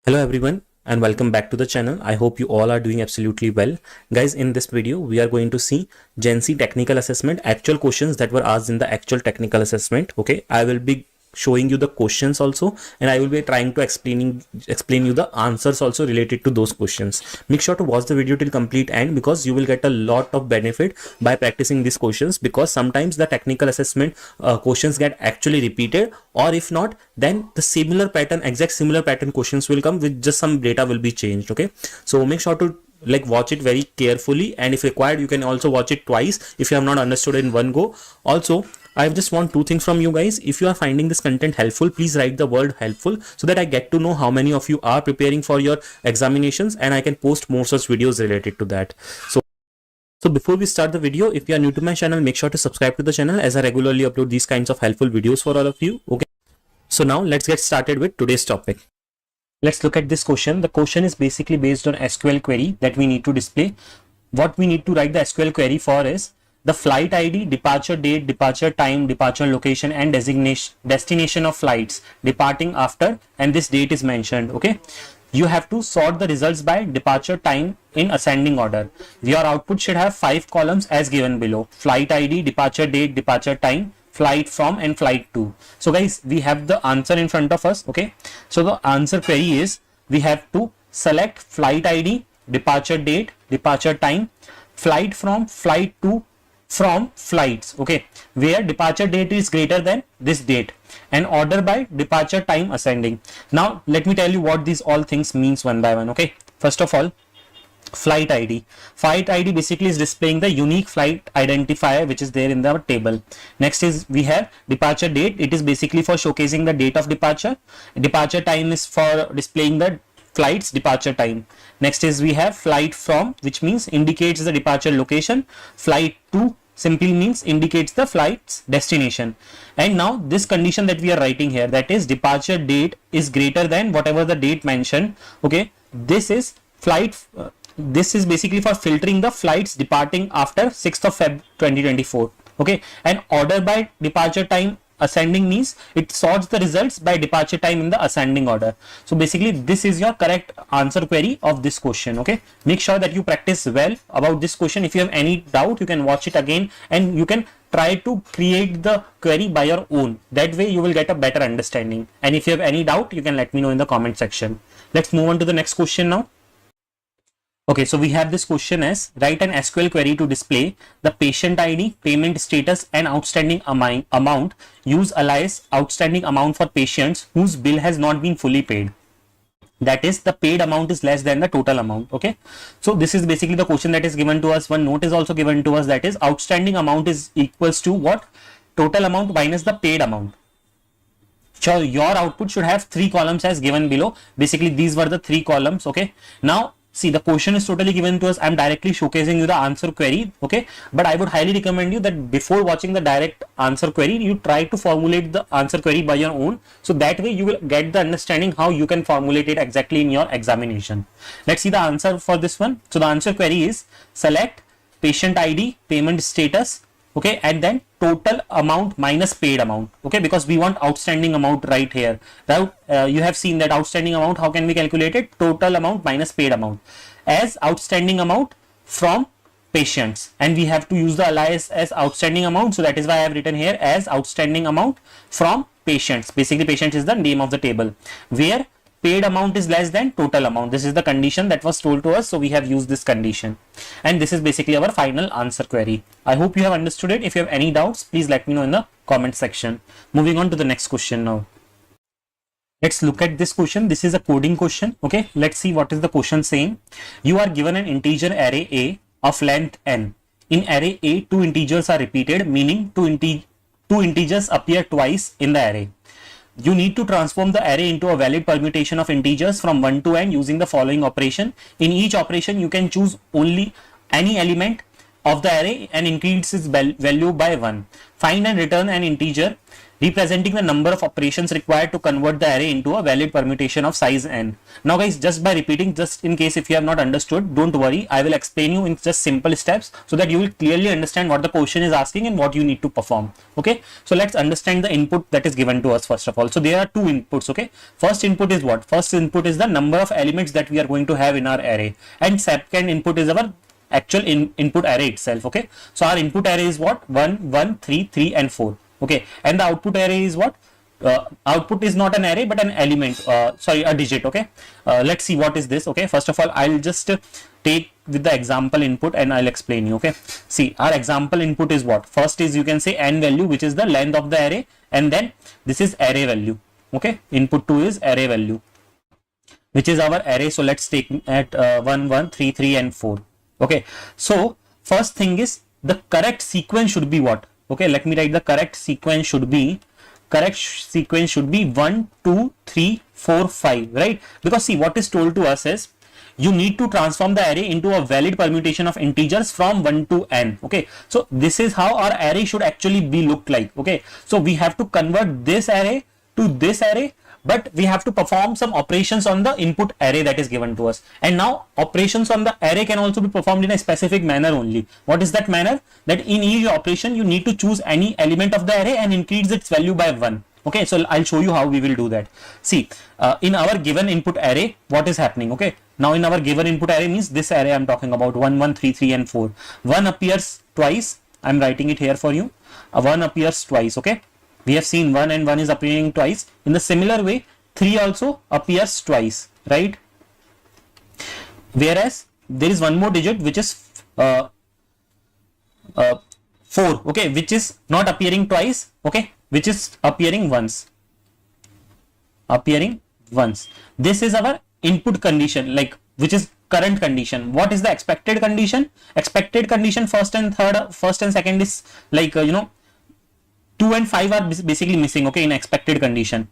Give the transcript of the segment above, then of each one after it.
Hello everyone and welcome back to the channel. I hope you all are doing absolutely well. Guys, in this video we are going to see GenC technical assessment, actual questions that were asked in the actual technical assessment. Okay, I will be showing you the questions also, and I will be trying to explain you the answers also related to those questions. Make sure to watch the video till complete end, because you will get a lot of benefit by practicing these questions, because sometimes the technical assessment questions get actually repeated, or if not, then the exact similar pattern questions will come with just some data will be changed. Okay, so make sure to watch it very carefully, and if required you can also watch it twice if you have not understood in one go. Also, I just want two things from you guys. If you are finding this content helpful, please write the word helpful so that I get to know how many of you are preparing for your examinations, and I can post more such videos related to that. So before we start the video, if you are new to my channel, make sure to subscribe to the channel, as I regularly upload these kinds of helpful videos for all of you. Okay, so now let's get started with today's topic. Let's look at this question. The question is basically based on SQL query that we need to display. What we need to write the SQL query for is the flight ID, departure date, departure time, departure location, and destination of flights departing after, and this date is mentioned. Okay, you have to sort the results by departure time in ascending order. Your output should have 5 columns as given below: flight ID, departure date, departure time, flight from, and flight to. So guys, we have the answer in front of us. Okay, so the answer query is, we have to select flight ID, departure date, departure time, flight from, flight to, from flights, okay, where departure date is greater than this date, and order by departure time ascending. Now let me tell you what these all things means one by one. Okay, first of all, flight ID basically is displaying the unique flight identifier which is there in the table. Next is, we have departure date. It is basically for showcasing the date of departure. Departure time is for displaying the flight's departure time. Next is, we have flight from, which means indicates the departure location. Flight to simply means indicates the flight's destination. And now this condition that we are writing here, that is departure date is greater than whatever the date mentioned. Okay, this is flight this is basically for filtering the flights departing after 6th of Feb 2024. Okay, and order by departure time ascending means it sorts the results by departure time in the ascending order. So basically this is your correct answer query of this question. Okay, make sure that you practice well about this question. If you have any doubt, you can watch it again and you can try to create the query by your own. That way you will get a better understanding. And if you have any doubt, you can let me know in the comment section. Let's move on to the next question now. Okay, so we have this question as, write an SQL query to display the patient ID, payment status, and outstanding amount. Use alias outstanding amount for patients whose bill has not been fully paid. That is, the paid amount is less than the total amount. Okay, so this is basically the question that is given to us. One note is also given to us, that is outstanding amount is equals to what? Total amount minus the paid amount. So your output should have 3 columns as given below. Basically these were the 3 columns. Okay, now see, the question is totally given to us. I'm directly showcasing you the answer query. Okay, but I would highly recommend you that before watching the direct answer query, you try to formulate the answer query by your own, so that way you will get the understanding how you can formulate it exactly in your examination. Let's see the answer for this one. So the answer query is, select patient ID, payment status, okay, and then total amount minus paid amount. Okay, because we want outstanding amount right here. Now you have seen that outstanding amount, how can we calculate it? Total amount minus paid amount as outstanding amount from patients, and we have to use the alias as outstanding amount. So that is why I have written here as outstanding amount from patients. Basically patient is the name of the table, where paid amount is less than total amount. This is the condition that was told to us, so we have used this condition, and this is basically our final answer query. I hope you have understood it. If you have any doubts, please let me know in the comment section. Moving on to the next question now. Let's look at this question. This is a coding question. Okay, let's see what is the question saying. You are given an integer array A of length n. In array A, 2 integers are repeated, meaning 2 integers appear twice in the array. You need to transform the array into a valid permutation of integers from 1 to n using the following operation. In each operation, you can choose only any element of the array and increase its value by 1. Find and return an integer representing the number of operations required to convert the array into a valid permutation of size n. Now guys, just by repeating, just in case if you have not understood, don't worry, I will explain you in just simple steps so that you will clearly understand what the question is asking and what you need to perform. Okay, so let's understand the input that is given to us first of all. So there are two inputs. Okay, first input is what? First input is the number of elements that we are going to have in our array, and second input is our actual input array itself. Okay, so our input array is what? 1, 1, 3, 3 and 4. Okay, and the output array is what? Output is not an array but an element, sorry, a digit. Okay, let's see what is this. Okay, first of all, I'll just take with the example input and I'll explain you. Okay, see, our example input is what? First is, you can say, n value, which is the length of the array, and then this is array value. Okay, input 2 is array value, which is our array. So let's take at 1, 1, 3, 3 and 4. Okay, so first thing is the correct sequence should be what? Okay, let me write the correct sequence should be 1, 2, 3, 4, 5, right? Because see, what is told to us is you need to transform the array into a valid permutation of integers from 1 to n. Okay, so this is how our array should actually be looked like. Okay, so we have to convert this array to this array, but we have to perform some operations on the input array that is given to us. And now operations on the array can also be performed in a specific manner only. What is that manner? That in each operation you need to choose any element of the array and increase its value by 1. Okay, so I'll show you how we will do that. See, in our given input array, what is happening? Okay, now in our given input array means this array I'm talking about, 1, 1, 3, 3 and 4. 1 appears twice. I'm writing it here for you. 1 appears twice. Okay, we have seen 1 and 1 is appearing twice. In the similar way, 3 also appears twice, right? Whereas there is one more digit which is 4, okay, which is not appearing twice, okay, which is appearing once. This is our input condition, like, which is current condition. What is the expected condition? Expected condition, first and second is like 2 and 5 are basically missing. Okay, in expected condition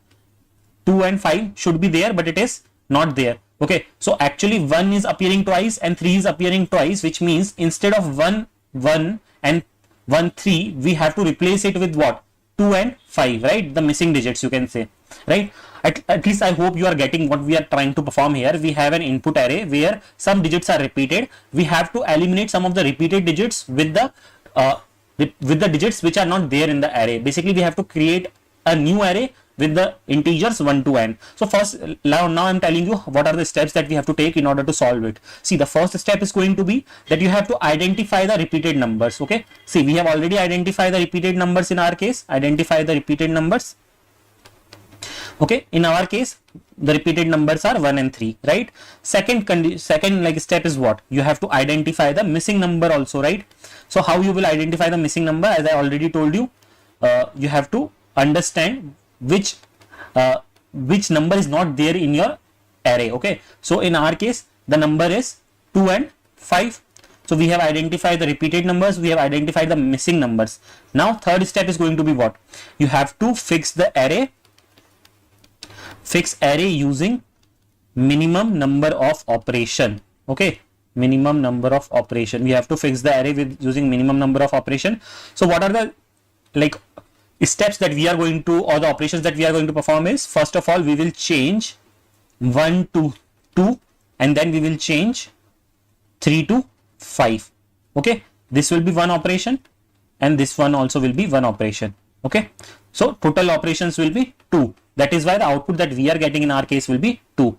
2 and 5 should be there, but it is not there. Okay, so actually 1 is appearing twice and 3 is appearing twice, which means instead of 1, 1 and 1, 3, we have to replace it with what? 2 and 5, right? The missing digits, you can say, right? At least I hope you are getting what we are trying to perform here. We have an input array where some digits are repeated. We have to eliminate some of the repeated digits with the digits which are not there in the array. Basically, we have to create a new array with the integers 1 to n. So first, now I'm telling you what are the steps that we have to take in order to solve it. See, the first step is going to be that you have to identify the repeated numbers. Okay, see, we have already identified the repeated numbers in our case. Identify the repeated numbers. Okay, in our case, the repeated numbers are 1 and 3, right? Second step is what? You have to identify the missing number also, right? So how you will identify the missing number? As I already told you, you have to understand which number is not there in your array. Okay, so in our case, the number is 2 and 5. So we have identified the repeated numbers, we have identified the missing numbers. Now third step is going to be what? You have to fix the array. Fix array using minimum number of operation. Okay, minimum number of operation. We have to fix the array with using minimum number of operation. So what are the steps that we are going to, or the operations that we are going to perform is, first of all, we will change 1 to 2 and then we will change 3 to 5. Okay, this will be one operation and this one also will be one operation. Okay, so total operations will be 2. That is why the output that we are getting in our case will be 2.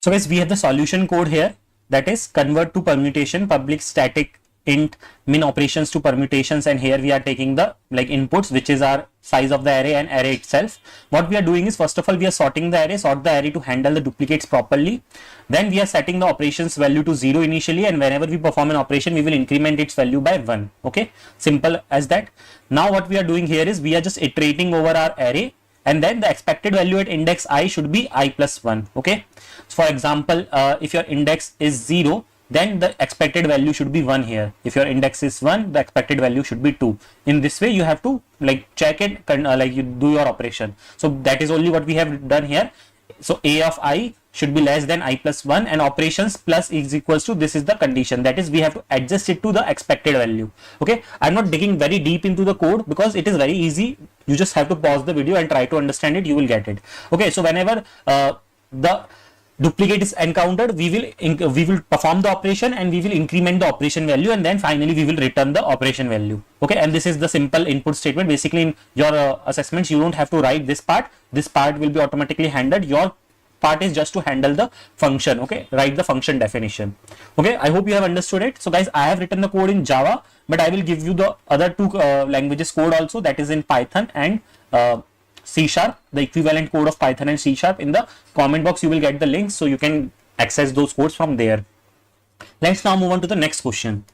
So guys, we have the solution code here, that is convert to permutation, public static int min operations to permutations, and here we are taking the inputs, which is our size of the array and array itself. What we are doing is, first of all, we are sorting the array, sort the array to handle the duplicates properly. Then we are setting the operations value to 0 initially, and whenever we perform an operation, we will increment its value by 1. Okay, simple as that. Now what we are doing here is we are just iterating over our array, and then the expected value at index I should be I plus 1. Okay, so for example, if your index is 0, then the expected value should be 1 here. If your index is 1, the expected value should be 2. In this way, you have to check it, you do your operation. So that is only what we have done here. So a of I should be less than I plus 1, and operations plus is equals to, this is the condition, that is we have to adjust it to the expected value. Okay, I'm not digging very deep into the code because it is very easy. You just have to pause the video and try to understand it. You will get it. Okay, so whenever the duplicate is encountered, we will perform the operation and we will increment the operation value, and then finally we will return the operation value. Okay, and this is the simple input statement. Basically in your assessments you don't have to write this part. This part will be automatically handled. Your part is just to handle the function. Okay, write the function definition. Okay, I hope you have understood it. So guys, I have written the code in Java, but I will give you the other two languages code also, that is in Python and C#, the equivalent code of Python and C#. In the comment box you will get the links, so you can access those codes from there. Let's now move on to the next question.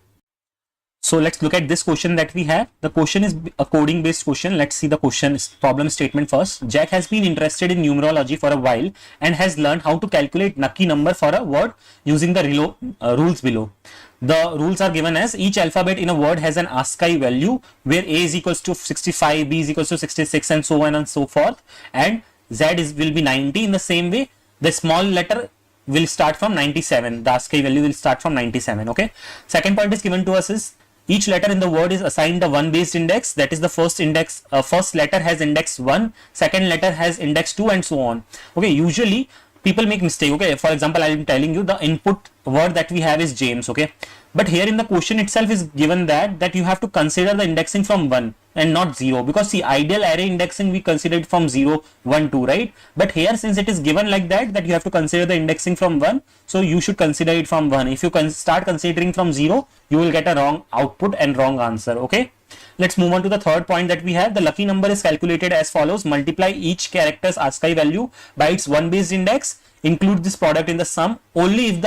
So let's look at this question that we have. The question is a coding based question. Let's see the question problem statement first. Jack has been interested in numerology for a while and has learned how to calculate lucky number for a word using the rules below. The rules are given as each alphabet in a word has an ASCII value where A is equals to 65, B is equals to 66, and so on and so forth, and Z will be 90. In the same way, the small letter will start from 97. The ASCII value will start from 97. Okay. Second point is given to us is each letter in the word is assigned a 1 based index. That is the first index. First letter has index 1, second letter has index 2, and so on. Okay. Usually people make mistake. Okay, for example, I am telling you the input word that we have is James. Okay, but here in the question itself is given that you have to consider the indexing from 1 and not 0, because see, ideal array indexing we consider it from 0, 1, 2, right? But here since it is given like that you have to consider the indexing from 1, so you should consider it from 1. If you start considering from 0, you will get a wrong output and wrong answer. Okay, let's move on to the third point that we have. The lucky number is calculated as follows: multiply each character's ASCII value by its 1 based index, include this product in the sum only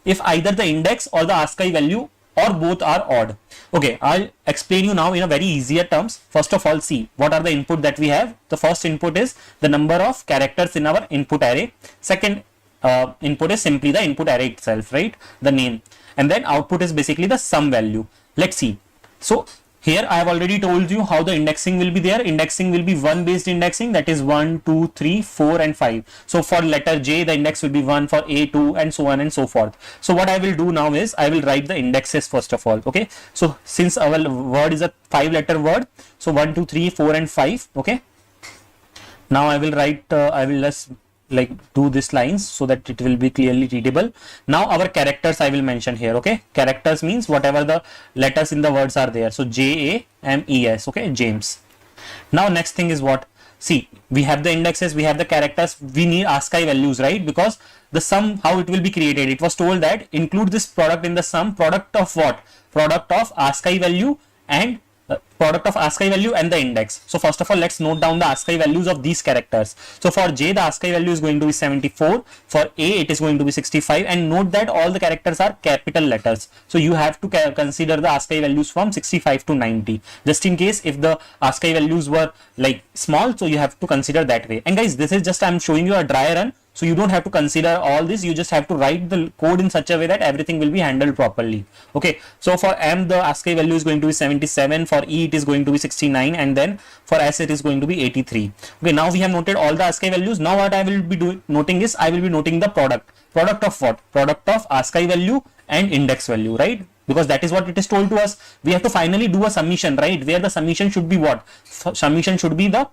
if either the index or the ASCII value or both are odd. Okay, I'll explain you now in a very easier terms. First of all, see what are the input that we have. The first input is the number of characters in our input array. Second input is simply the input array itself, right? The name. And then output is basically the sum value. Let's see. So here I have already told you how the indexing will be there. Indexing will be 1 based indexing, that is 1, 2, 3, 4 and 5. So for letter J the index will be 1, for A 2, and so on and so forth. So what I will do now is I will write the indexes first of all. Okay, so since our word is a 5 letter word, so 1, 2, 3, 4 and 5. Okay, now I will write I will just like do this lines so that it will be clearly readable. Now our characters I will mention here. Okay, characters means whatever the letters in the words are there. So JAMES. Okay, James. Now next thing is what? See, we have the indexes, we have the characters, we need ASCII values, right? Because the sum, how it will be created, it was told that include this product in the sum. Product of what? Product of ASCII value and product of ASCII value and the index. So first of all, let's note down the ASCII values of these characters. So for J, the ASCII value is going to be 74. For A, it is going to be 65. And note that all the characters are capital letters. So you have to consider the ASCII values from 65 to 90. Just in case if the ASCII values were like small, so you have to consider that way. And guys, this is just I'm showing you a dry run. So you don't have to consider all this, you just have to write the code in such a way that everything will be handled properly. Okay, so for M the ASCII value is going to be 77, for E it is going to be 69, and then for S it is going to be 83. Okay, now we have noted all the ASCII values. Now what I will be noting is I will be noting the product. Product of what? Product of ASCII value and index value, right? Because that is what it is told to us. We have to finally do a summation, right? Where the summation should be what? Summation should be the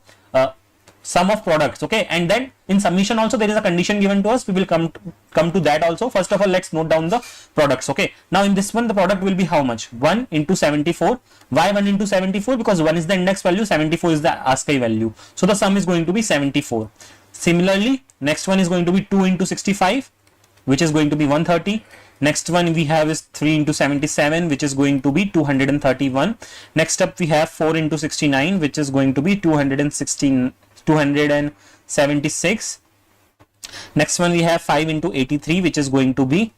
sum of products. Okay, and then in summation also there is a condition given to us. We will come to that also. First of all, let's note down the products. Okay, now in this one the product will be how much? 1 into 74. Why 1 into 74? Because 1 is the index value, 74 is the ASCII value. So the sum is going to be 74. Similarly, next one is going to be 2 into 65, which is going to be 130. Next one we have is 3 into 77, which is going to be 231. Next up we have 4 into 69, which is going to be 276. Next one we have 5 into 83, which is going to be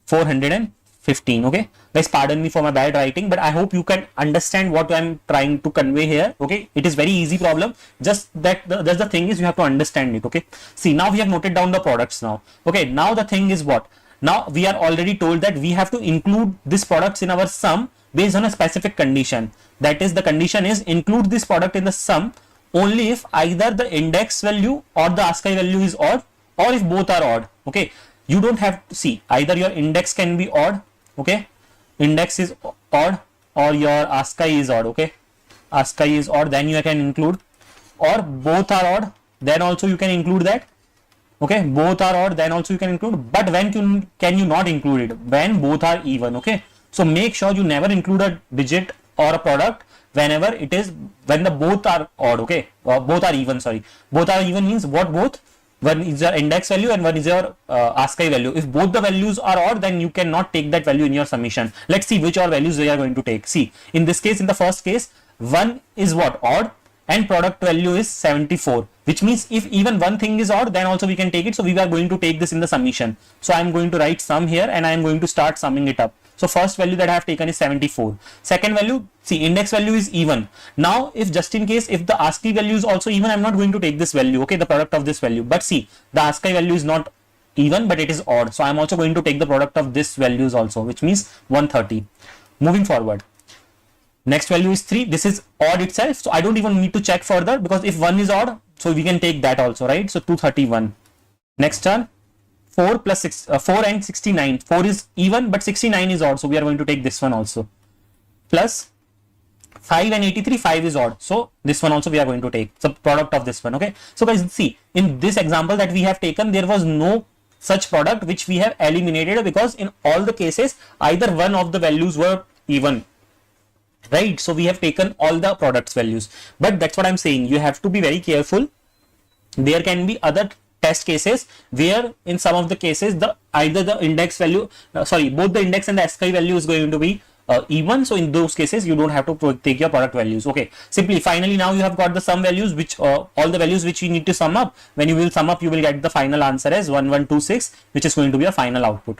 415. Okay, guys, pardon me for my bad writing, but I hope you can understand what I'm trying to convey here. Okay, it is very easy problem, just that that's the thing is you have to understand it. Okay, see, now we have noted down the products now. Okay, now the thing is what? Now we are already told that we have to include these products in our sum based on a specific condition. That is, the condition is include this product in the sum only if either the index value or the ASCII value is odd, or if both are odd. Okay, you don't have to see, either your index can be odd, okay, index is odd, or your ASCII is odd. Okay, ASCII is odd, then you can include, or both are odd, then also you can include that. Okay, both are odd, then also you can include. But when can you not include it? When both are even. Okay, so make sure you never include a digit or a product whenever it is, when the both are odd. Okay, or both are even, sorry, both are even means what? Both, one is your index value and one is your ASCII value. If both the values are odd, then you cannot take that value in your submission. Let's see which all values we are going to take. See, in this case, in the first case, one is what? Odd, and product value is 74, which means if even one thing is odd, then also we can take it. So we are going to take this in the summation. So I am going to write sum here and I am going to start summing it up. So first value that I have taken is 74. Second value, see, index value is even. Now, if just in case, if the ASCII value is also even, I'm not going to take this value, okay, the product of this value. But see, the ASCII value is not even, but it is odd. So I'm also going to take the product of this values also, which means 130. Moving forward. Next value is 3. This is odd itself. So I don't even need to check further, because if 1 is odd, so we can take that also, right? So 231. Next turn. 4 plus 6, 4 and 69. 4 is even, but 69 is odd. So we are going to take this one also. Plus 5 and 83, 5 is odd. So this one also we are going to take. So product of this one. Okay. So guys, see, in this example that we have taken, there was no such product which we have eliminated, because in all the cases, either one of the values were even. Right. So we have taken all the products values. But that's what I'm saying. You have to be very careful. There can be other test cases where in some of the cases either the index value, both the index and the ASCII value is going to be even. So in those cases you don't have to take your product values. Okay, simply finally now you have got the sum values, which all the values which you need to sum up. When you will sum up, you will get the final answer as 1126, which is going to be a final output.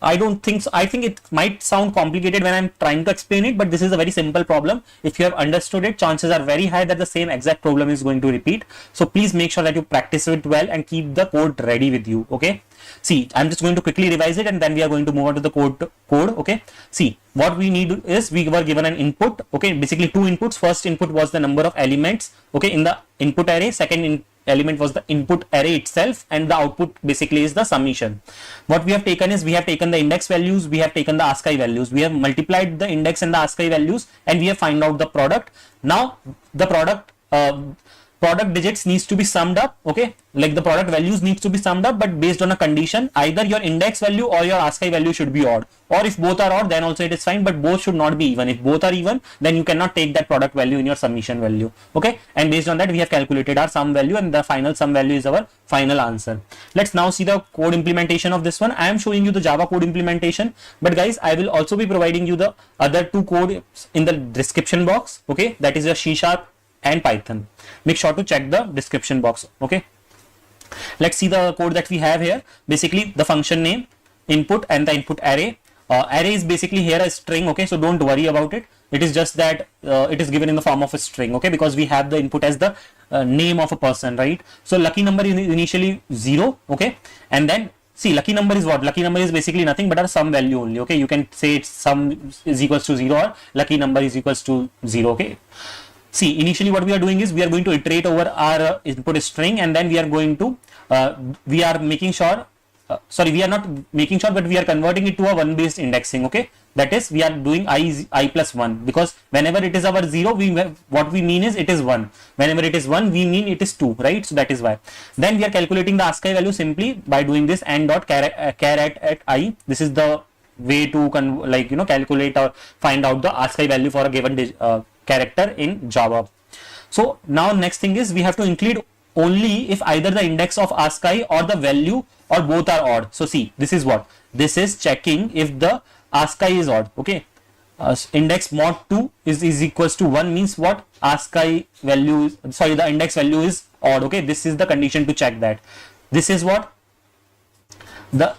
I don't think so. I think it might sound complicated when I'm trying to explain it, but this is a very simple problem. If you have understood it, chances are very high that the same exact problem is going to repeat. So please make sure that you practice it well and keep the code ready with you. Okay. See, I'm just going to quickly revise it and then we are going to move on to the code. Okay. See, what we need is, we were given an input. Okay. Basically two inputs. First input was the number of elements. Okay. In the input array. Second element was the input array itself, and the output basically is the summation. What we have taken is, we have taken the index values, we have taken the ASCII values, we have multiplied the index and the ASCII values, and we have found out the product. Now the product digits needs to be summed up. Okay, like the product values needs to be summed up, but based on a condition, either your index value or your ASCII value should be odd, or if both are odd, then also it is fine, but both should not be even. If both are even, then you cannot take that product value in your submission value. Okay, and based on that we have calculated our sum value, and the final sum value is our final answer. Let's now see the code implementation of this one. I am showing you the Java code implementation, but guys, I will also be providing you the other two codes in the description box. Okay, that is your C# and Python. Make sure to check the description box. Okay, let's see the code that we have here. Basically the function name, input, and the input array. Array is basically here a string. Okay, so don't worry about it. It is just that it is given in the form of a string. Okay, because we have the input as the name of a person, right? So lucky number is initially 0. Okay, and then see, lucky number is what? Lucky number is basically nothing but a sum value only. Okay, you can say it's sum is equals to 0 or lucky number is equals to 0. Okay. See, initially what we are doing is, we are going to iterate over our input string, and then we are going to, we are making sure, we are not making sure, but we are converting it to a 1 based indexing. Okay, that is, we are doing I plus 1, because whenever it is our 0, what we mean is it is 1. Whenever it is 1, we mean it is 2, right? So that is why. Then we are calculating the ASCII value simply by doing this and dot char at I. This is the way to calculate or find out the ASCII value for a given character in Java. So now next thing is, we have to include only if either the index of ASCII or the value or both are odd. So see, this is what? This is checking if the ASCII is odd. Okay, index mod 2 is equals to 1 means what? ASCII value, the index value is odd. Okay, this is the condition to check that. This is what?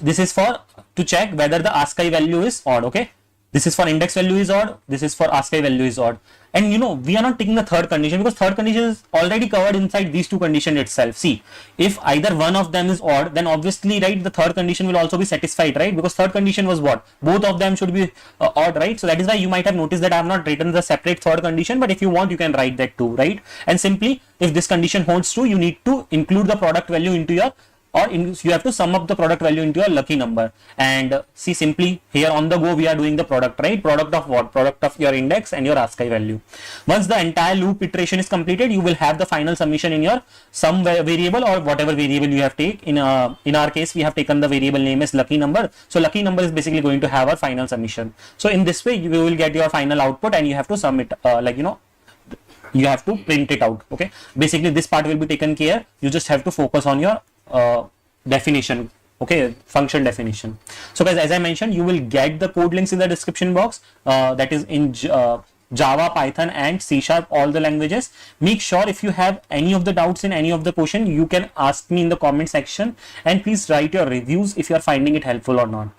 This is for to check whether the ASCII value is odd. Okay, this is for index value is odd, this is for ASCII value is odd. And we are not taking the third condition, because third condition is already covered inside these two conditions itself. See, if either one of them is odd, then obviously, right, the third condition will also be satisfied, right? Because third condition was what? Both of them should be odd, right? So that is why you might have noticed that I have not written the separate third condition, but if you want, you can write that too, right? And simply, if this condition holds true, you need to include the product value into your or you have to sum up the product value into your lucky number. And see, simply here on the go we are doing the product, right? Product of what? Product of your index and your ASCII value. Once the entire loop iteration is completed, you will have the final summation in your sum variable or whatever variable you have taken. In our case, we have taken the variable name as lucky number. So lucky number is basically going to have our final summation. So in this way, you will get your final output and you have to sum it you have to print it out. Okay, basically this part will be taken care. You just have to focus on your definition. Okay, function definition. So guys, as I mentioned, you will get the code links in the description box, that is in Java, Python and C#, all the languages. Make sure if you have any of the doubts in any of the question, you can ask me in the comment section, and please write your reviews if you are finding it helpful or not.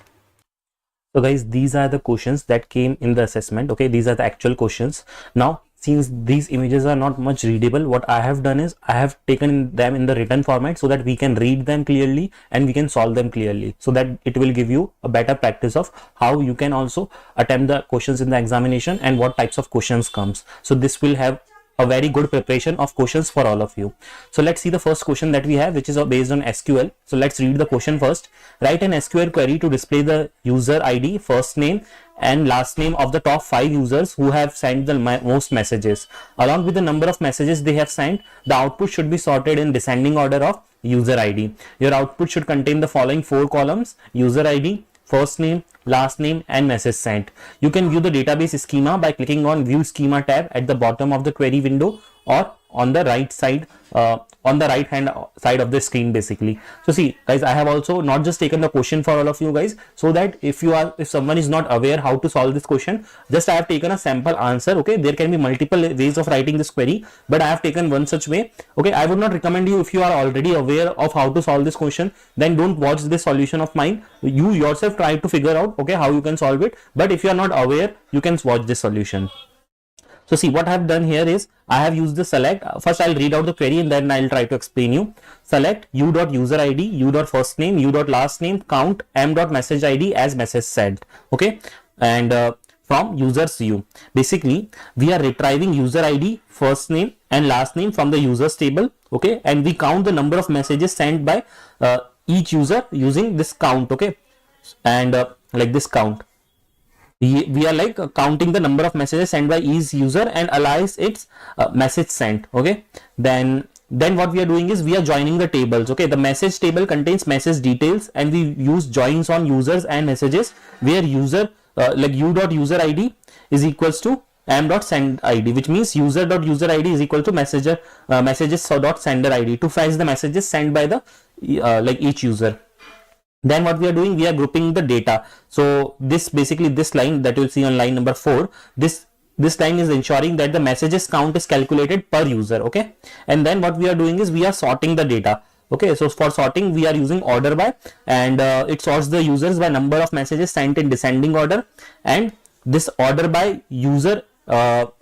So guys, these are the questions that came in the assessment. Okay, these are the actual questions. Now, since these images are not much readable, what I have done is I have taken them in the written format so that we can read them clearly and we can solve them clearly, so that it will give you a better practice of how you can also attempt the questions in the examination and what types of questions comes. So this will have a very good preparation of questions for all of you. So let's see the first question that we have, which is based on SQL. So let's read the question first. Write an SQL query to display the user ID, first name and last name of the top 5 users who have sent the most messages. Along with the number of messages they have sent, the output should be sorted in descending order of user ID. Your output should contain the following 4 columns: user ID, first name, last name and message sent. You can view the database schema by clicking on View Schema tab at the bottom of the query window or on the right side, on the right hand side of the screen basically. So see guys, I have also not just taken the question for all of you guys, so that if someone is not aware how to solve this question, just I have taken a sample answer. Okay, there can be multiple ways of writing this query, but I have taken one such way. Okay, I would not recommend you, if you are already aware of how to solve this question, then don't watch this solution of mine. You yourself try to figure out okay how you can solve it, but if you are not aware, you can watch this solution. So see, what I have done here is I have used the select. First I'll read out the query and then I'll try to explain you. Select u.user_id, u.firstname, u.lastname, count m.message_id as message sent. Okay, and from users view, basically we are retrieving user ID, first name and last name from the users table. Okay, and we count the number of messages sent by each user using this count. Okay, and like this count. We are like counting the number of messages sent by each user and analyze its message sent. Okay, then what we are doing is we are joining the tables. Okay, the message table contains message details and we use joins on users and messages, where user like u.user_id is equals to m.send_id, which means user.user_id is equal to messages.sender ID to fetch the messages sent by the like each user. Then what we are doing, we are grouping the data. So this basically, this line that you'll see on line number 4, this line is ensuring that the messages count is calculated per user. Okay, and then what we are doing is we are sorting the data. Okay, so for sorting we are using order by, and it sorts the users by number of messages sent in descending order, and this order by user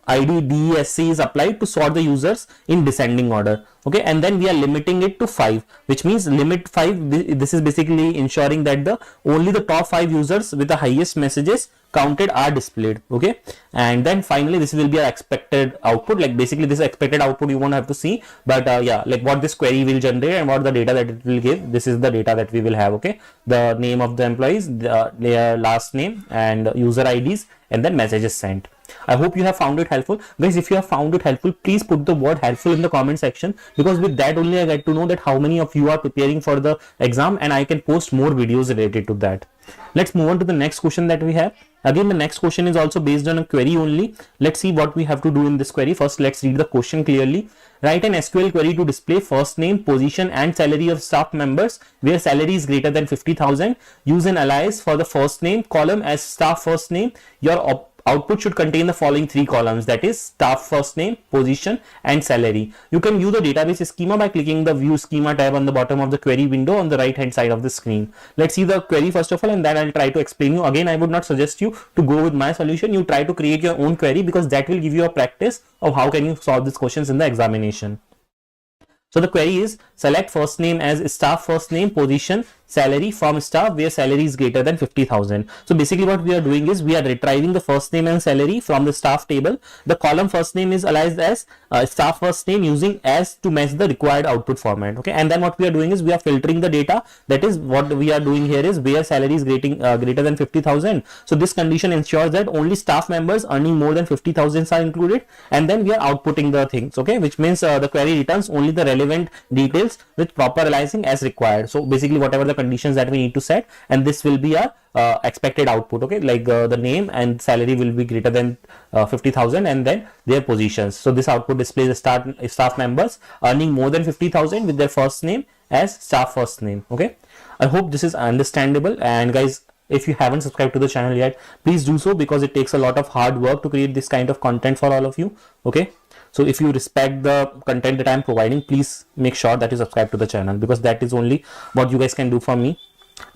ID DESC is applied to sort the users in descending order. Okay, and then we are limiting it to 5, which means limit 5. This is basically ensuring that only the top 5 users with the highest messages counted are displayed. Okay, and then finally this will be our expected output. Like basically this expected output you won't have to see, but yeah, like what this query will generate and what the data that it will give, this is the data that we will have. Okay, the name of the employees, their last name and user IDs, and then messages sent. I hope you have found it helpful. Guys, if you have found it helpful, please put the word helpful in the comment section, because with that only I get to know that how many of you are preparing for the exam, and I can post more videos related to that. Let's move on to the next question that we have. Again, the next question is also based on a query only. Let's see what we have to do in this query. First, let's read the question clearly. Write an SQL query to display first name, position and salary of staff members where salary is greater than 50,000. Use an alias for the first name column as staff first name. Your output should contain the following 3 columns, that is staff first name, position and salary. You can view the database schema by clicking the View Schema tab on the bottom of the query window on the right hand side of the screen. Let's see the query first of all, and then I'll try to explain you. Again, I would not suggest you to go with my solution. You try to create your own query, because that will give you a practice of how can you solve these questions in the examination. So the query is select first name as staff first name, position, salary from staff where salary is greater than 50,000. So basically what we are doing is we are retrieving the first name and salary from the staff table. The column first name is aliased as staff first name using as to match the required output format. Okay, and then what we are doing is we are filtering the data. That is what we are doing here is where salary is greater than 50,000. So this condition ensures that only staff members earning more than 50,000 are included, and then we are outputting the things. Okay, which means the query returns only the relevant details with proper aliasing as required. So basically whatever the conditions that we need to set, and this will be our expected output. Okay, like the name and salary will be greater than 50,000 and then their positions. So this output displays the staff members earning more than 50,000 with their first name as staff first name. Okay, I hope this is understandable. And guys, if you haven't subscribed to the channel yet, please do so, because it takes a lot of hard work to create this kind of content for all of you. Okay, so if you respect the content that I'm providing, please make sure that you subscribe to the channel, because that is only what you guys can do for me.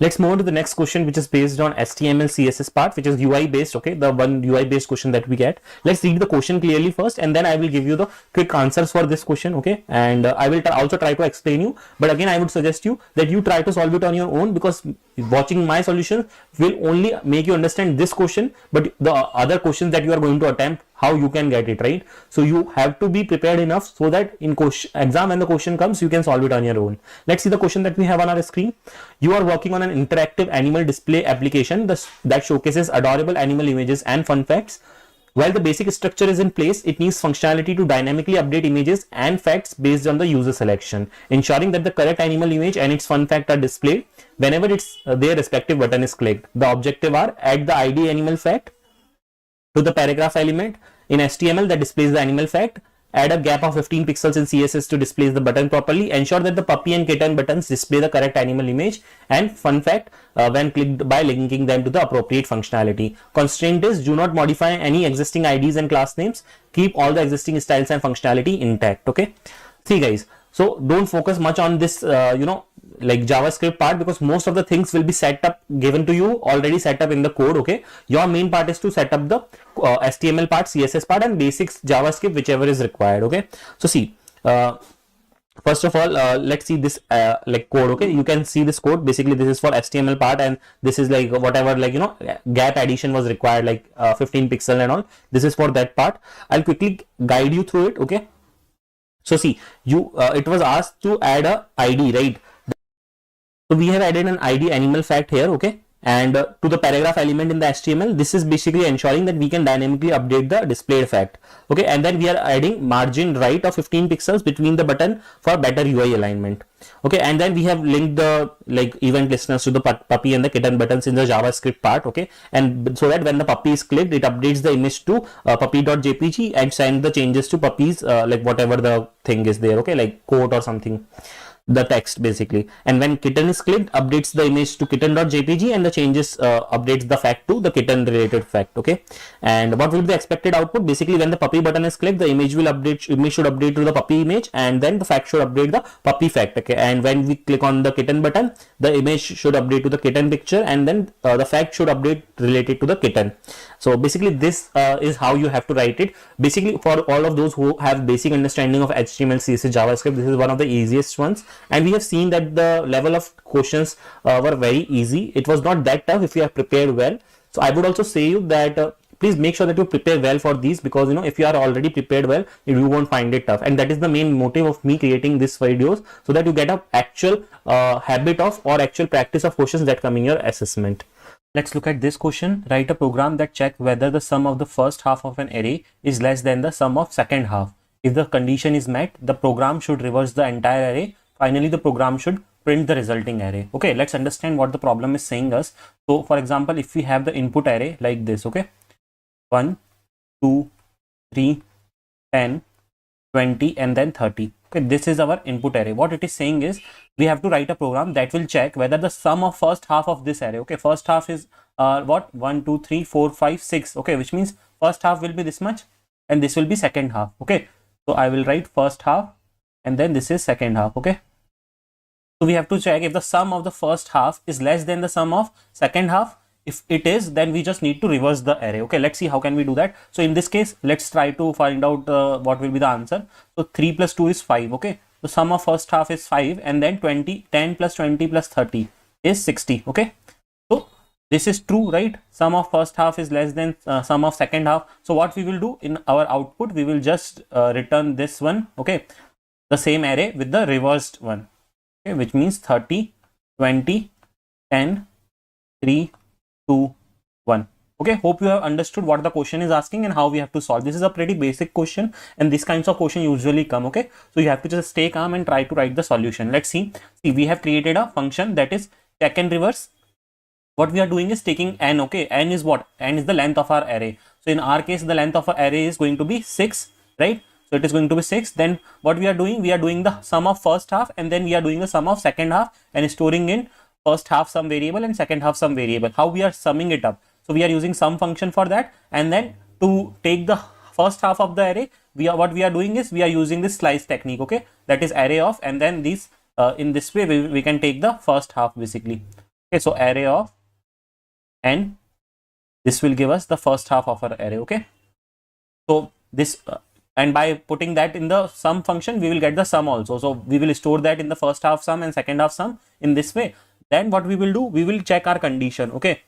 Let's move on to the next question, which is based on HTML CSS part, which is UI based. Okay, the one UI based question that we get. Let's read the question clearly first, and then I will give you the quick answers for this question. Okay, and I will also try to explain you, but again I would suggest you that you try to solve it on your own, because watching my solution will only make you understand this question, but the other questions that you are going to attempt, how you can get it right. So you have to be prepared enough so that in exam when the question comes, you can solve it on your own. Let's see the question that we have on our screen. You are working on an interactive animal display application that showcases adorable animal images and fun facts. While the basic structure is in place, it needs functionality to dynamically update images and facts based on the user selection, ensuring that the correct animal image and its fun fact are displayed whenever their respective button is clicked. The objective are: add the ID animal fact to the paragraph element in HTML that displays the animal fact, add a gap of 15 pixels in CSS to display the button properly, ensure that the puppy and kitten buttons display the correct animal image and fun fact when clicked by linking them to the appropriate functionality. Constraint is: do not modify any existing IDs and class names, keep all the existing styles and functionality intact. Okay, see guys, so don't focus much on this like JavaScript part, because most of the things will be set up, given to you already set up in the code. Okay, your main part is to set up the HTML part, CSS part, and basics JavaScript, whichever is required. Okay, so see, first of all, let's see this like code. Okay, you can see this code. Basically this is for HTML part, and this is like whatever, like gap addition was required, like 15 pixel and all. This is for that part. I'll quickly guide you through it. Okay, so see, it was asked to add a ID, right? So we have added an ID animal fact here. Okay, and to the paragraph element in the HTML, this is basically ensuring that we can dynamically update the displayed fact. Okay, and then we are adding margin right of 15 pixels between the button for better UI alignment. Okay, and then we have linked the event listeners to the puppy and the kitten buttons in the JavaScript part. Okay, and so that when the puppy is clicked, it updates the image to puppy.jpg and send the changes to puppies, like whatever the thing is there. Okay, like quote or something, the text basically. And when kitten is clicked, updates the image to kitten.jpg and the changes updates the fact to the kitten related fact. Okay, and what will be the expected output? Basically when the puppy button is clicked, the image should update to the puppy image, and then the fact should update the puppy fact. Okay, and when we click on the kitten button, the image should update to the kitten picture, and then the fact should update related to the kitten. So basically this is how you have to write it. Basically for all of those who have basic understanding of HTML, CSS, JavaScript, this is one of the easiest ones, and we have seen that the level of questions were very easy. It was not that tough if you have prepared well. So I would also say you that please make sure that you prepare well for these, because if you are already prepared well, you won't find it tough. And that is the main motive of me creating these videos, so that you get a actual habit of or actual practice of questions that come in your assessment. Let's look at this question. Write a program that checks whether the sum of the first half of an array is less than the sum of second half. If the condition is met, the program should reverse the entire array. Finally, the program should print the resulting array. Okay, let's understand what the problem is saying us. So for example, if we have the input array like this, okay, 1, 2, 3, 10, 20, and then 30. Okay, this is our input array. What it is saying is we have to write a program that will check whether the sum of first half of this array, okay, first half is what, 1, 2, 3, 4, 5, 6. Okay, which means first half will be this much and this will be second half. Okay, so I will write first half and then this is second half. Okay, so we have to check if the sum of the first half is less than the sum of second half. If it is, then we just need to reverse the array. Okay, let's see how can we do that. So in this case, let's try to find out what will be the answer. So 3 plus 2 is 5. Okay, the sum of first half is 5, and then 10 plus 20 plus 30. is 60. Okay, so this is true, right? Sum of first half is less than sum of second half. So what we will do in our output, we will just return this one, okay, the same array with the reversed one, okay, which means 30, 20, 10, 3, 2, 1. Okay, hope you have understood what the question is asking and how we have to solve. This is a pretty basic question, and these kinds of questions usually come. Okay, so you have to just stay calm and try to write the solution. Let's see. See, we have created a function that is check and reverse. What we are doing is taking n. Okay, n is what? N is the length of our array. So in our case, the length of our array is going to be 6, right? So it is going to be 6. Then what we are doing the sum of first half, and then we are doing the sum of second half and storing in first half some variable and second half some variable. How we are summing it up? So we are using sum function for that, and then to take the first half of the array, what we are doing is we are using this slice technique. Okay, that is array of, and then these in this way we can take the first half basically. Okay, so array of, and this will give us the first half of our array. Okay, so this and by putting that in the sum function, we will get the sum also. So we will store that in the first half sum and second half sum in this way. Then what we will do, we will check our condition. Okay,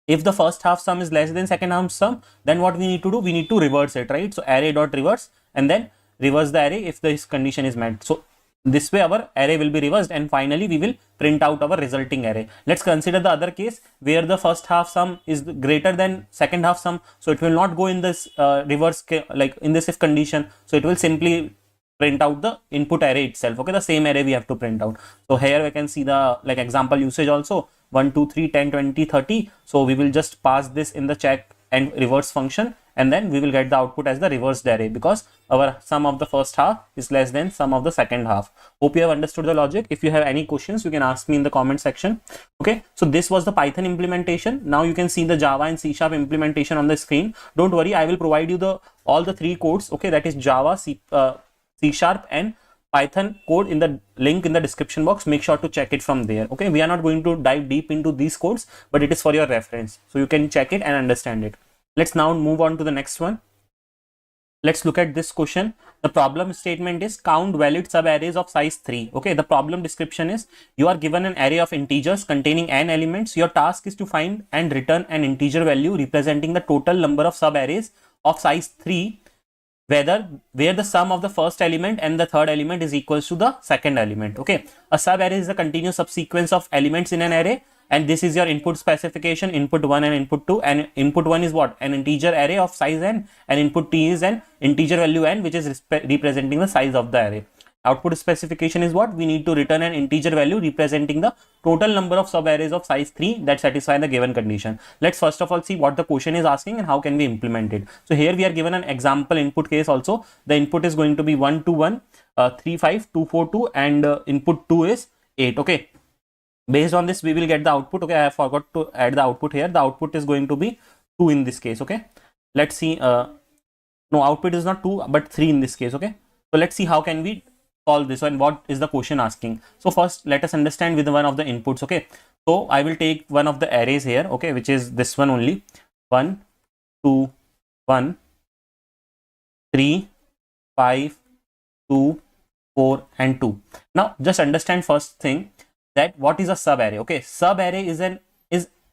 if the first half sum is less than second half sum, then what we need to do, we need to reverse it, right? So array dot reverse, and then reverse the array if this condition is met. So this way our array will be reversed, and finally we will print out our resulting array. Let's consider the other case where the first half sum is greater than second half sum. So it will not go in this reverse, like in this if condition. So it will simply print out the input array itself. Okay, the same array we have to print out. So here we can see the like example usage also, 1, 2, 3, 10, 20, 30. So we will just pass this in the check and reverse function, and then we will get the output as the reversed array because our sum of the first half is less than sum of the second half. Hope you have understood the logic. If you have any questions, you can ask me in the comment section. Okay, so this was the Python implementation. Now you can see the Java and C# implementation on the screen. Don't worry, I will provide you all the 3 codes. Okay, that is Java, C# and Python code in the link in the description box. Make sure to check it from there. Okay, we are not going to dive deep into these codes, but it is for your reference, so you can check it and understand it. Let's now move on to the next one. Let's look at this question. The problem statement is count valid subarrays of size 3. Okay, the problem description is you are given an array of integers containing n elements. Your task is to find and return an integer value representing the total number of subarrays of size 3, where the sum of the first element and the third element is equals to the second element. Okay, a subarray is a continuous subsequence of elements in an array, and this is your input specification, input 1 and input 2, and input 1 is what? An integer array of size n, and input t is an integer value n, which is representing the size of the array. Output specification is what? We need to return an integer value representing the total number of subarrays of size 3 that satisfy the given condition. Let's first of all see what the question is asking and how can we implement it. So here we are given an example input case also. The input is going to be 1 2 1, 3 5 2 4 2, and input 2 is 8. Okay, based on this we will get the output. Okay, I forgot to add the output here. The output is going to be 2 in this case. Okay, let's see. No, output is not 2 but 3 in this case. Okay, so let's see how can we solve this and what is the question asking. So first let us understand with one of the inputs. Okay, so I will take one of the arrays here, okay, which is this one only, 1 2 1 3 5 2 4 and 2. Now just understand first thing that what is a sub array. Okay, sub array is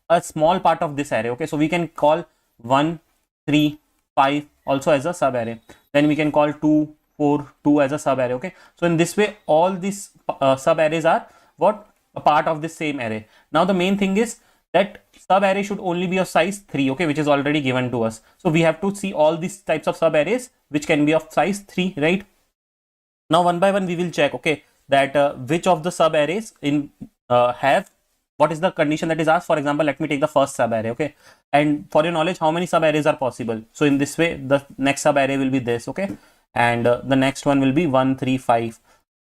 a small part of this array. Okay, so we can call 1 3 5 also as a sub array, then we can call 2 4 2 as a sub array. Okay, so in this way all these sub arrays are what? A part of this same array. Now the main thing is that sub array should only be of size 3, okay, which is already given to us. So we have to see all these types of sub arrays which can be of size 3, right? Now one by one we will check, okay, that which of the sub arrays in have what is the condition that is asked. For example, let me take the first sub array. Okay, and for your knowledge, how many sub arrays are possible? So in this way the next sub array will be this. Okay, and the next one will be 1 3 5.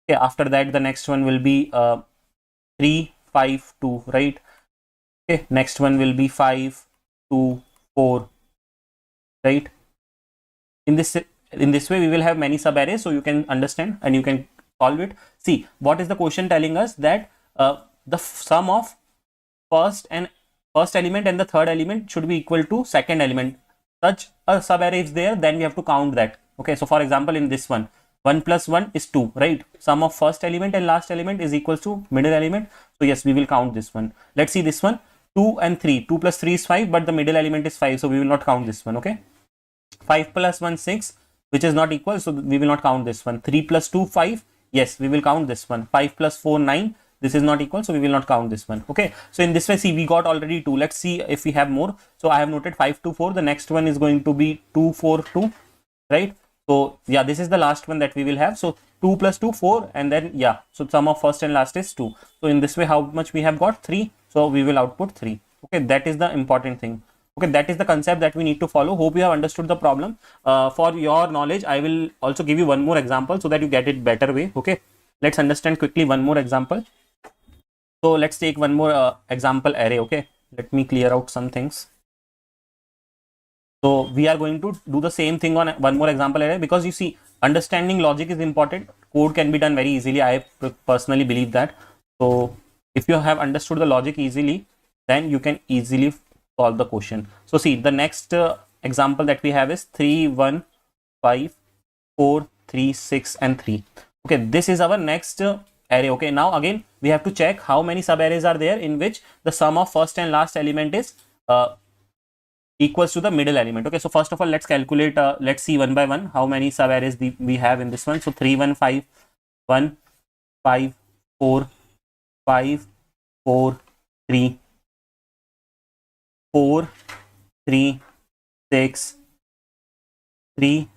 Okay, after that the next one will be 3 5 2, right? Okay, next one will be 5 2 4, right? In this way we will have many sub arrays, so you can understand and you can solve it. See, what is the question telling us? That the sum of first element and the third element should be equal to second element. Such a sub array is there, then we have to count that. Okay, so for example in this one, 1 plus 1 is 2, right? Sum of first element and last element is equals to middle element. So yes, we will count this one. Let's see this one. 2 and 3. 2 plus 3 is 5, but the middle element is 5. So we will not count this one, okay? 5 plus 1, 6, which is not equal. So we will not count this one. 3 plus 2, 5. Yes, we will count this one. 5 plus 4, 9. This is not equal. So we will not count this one. Okay. So in this way, see, we got already 2. Let's see if we have more. So I have noted 5 to 4. The next one is going to be 2, 4, 2, right? So yeah, this is the last one that we will have. So 2 plus 2, 4, and then yeah, so sum of first and last is 2. So in this way, how much we have got? 3. So we will output 3. Okay, that is the important thing. Okay, that is the concept that we need to follow. Hope you have understood the problem. For your knowledge, I will also give you one more example so that you get it better way. Okay, let's understand quickly one more example. So let's take one more example array. Okay, let me clear out some things. So we are going to do the same thing on one more example array, because you see, understanding logic is important. Code can be done very easily. I personally believe that. So if you have understood the logic easily, then you can easily solve the question. So see, the next example that we have is 3, 1, 5, 4, 3, 6, and 3. Okay, this is our next array. Okay, now again we have to check how many sub arrays are there in which the sum of first and last element is equals to the middle element. Okay, so first of all, let's calculate, let's see one by one how many sub arrays we have in this one. So 3, 1, 5, 1, 5, 4, 5, 4, 3, 4, 3, 6, 3,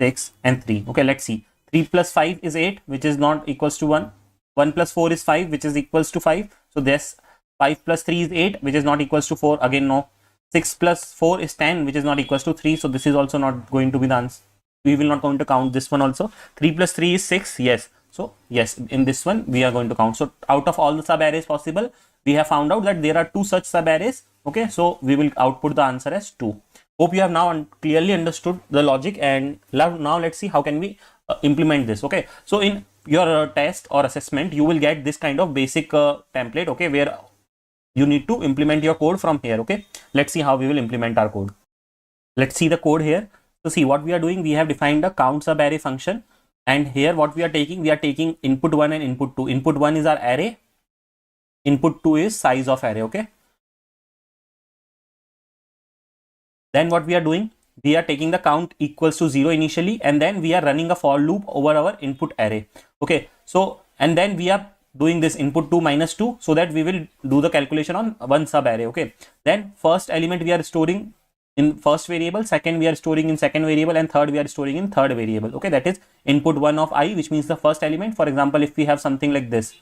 6, and 3. Okay, let's see. 3 plus 5 is 8, which is not equals to 1. 1 plus 4 is 5, which is equals to 5. So this 5 plus 3 is 8, which is not equals to 4. Again, no. 6 plus 4 is 10, which is not equals to 3. So this is also not going to be the answer. We will not going to count this one also. 3 plus 3 is 6. Yes. So yes, in this one we are going to count. So out of all the sub arrays possible, we have found out that there are 2 such sub arrays. Okay, so we will output the answer as 2. Hope you have now clearly understood the logic, and now let's see how can we implement this. Okay, so in your test or assessment, you will get this kind of basic template. Okay, where you need to implement your code from here. Okay, let's see how we will implement our code. Let's see the code here. So see what we are doing. We have defined a count sub array function, and here what we are taking input 1 and input 2. Input 1 is our array, input 2 is size of array. Okay, then what we are doing, we are taking the count equals to 0 initially, and then we are running a for loop over our input array. Okay, so and then we are doing this input 2 minus 2, so that we will do the calculation on one sub array. Okay, then first element we are storing in first variable, second we are storing in second variable, and third we are storing in third variable. Okay, that is input 1 of I, which means the first element. For example, if we have something like this,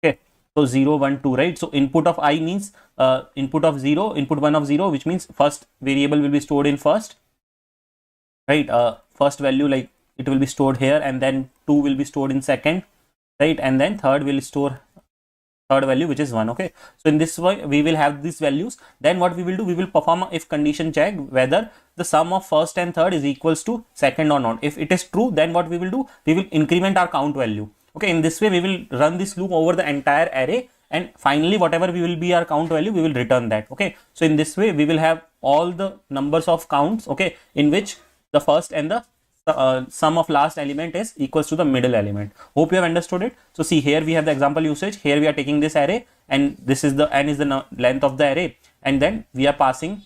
okay, so 0, 1, 2, right? So input of I means input of 0, input 1 of 0, which means first variable will be stored in first, right? First value, like it will be stored here, and then 2 will be stored in second, right? And then third will store third value, which is 1. Okay, so in this way we will have these values. Then what we will do, we will perform a if condition check whether the sum of first and third is equals to second or not. If it is true, then what we will do, we will increment our count value. Okay, in this way we will run this loop over the entire array, and finally whatever we will be our count value, we will return that. Okay, so in this way we will have all the numbers of counts, okay, in which the first and the sum of last element is equals to the middle element. Hope you have understood it. So see, here we have the example usage. Here we are taking this array, and this is the n is the length of the array, and then we are passing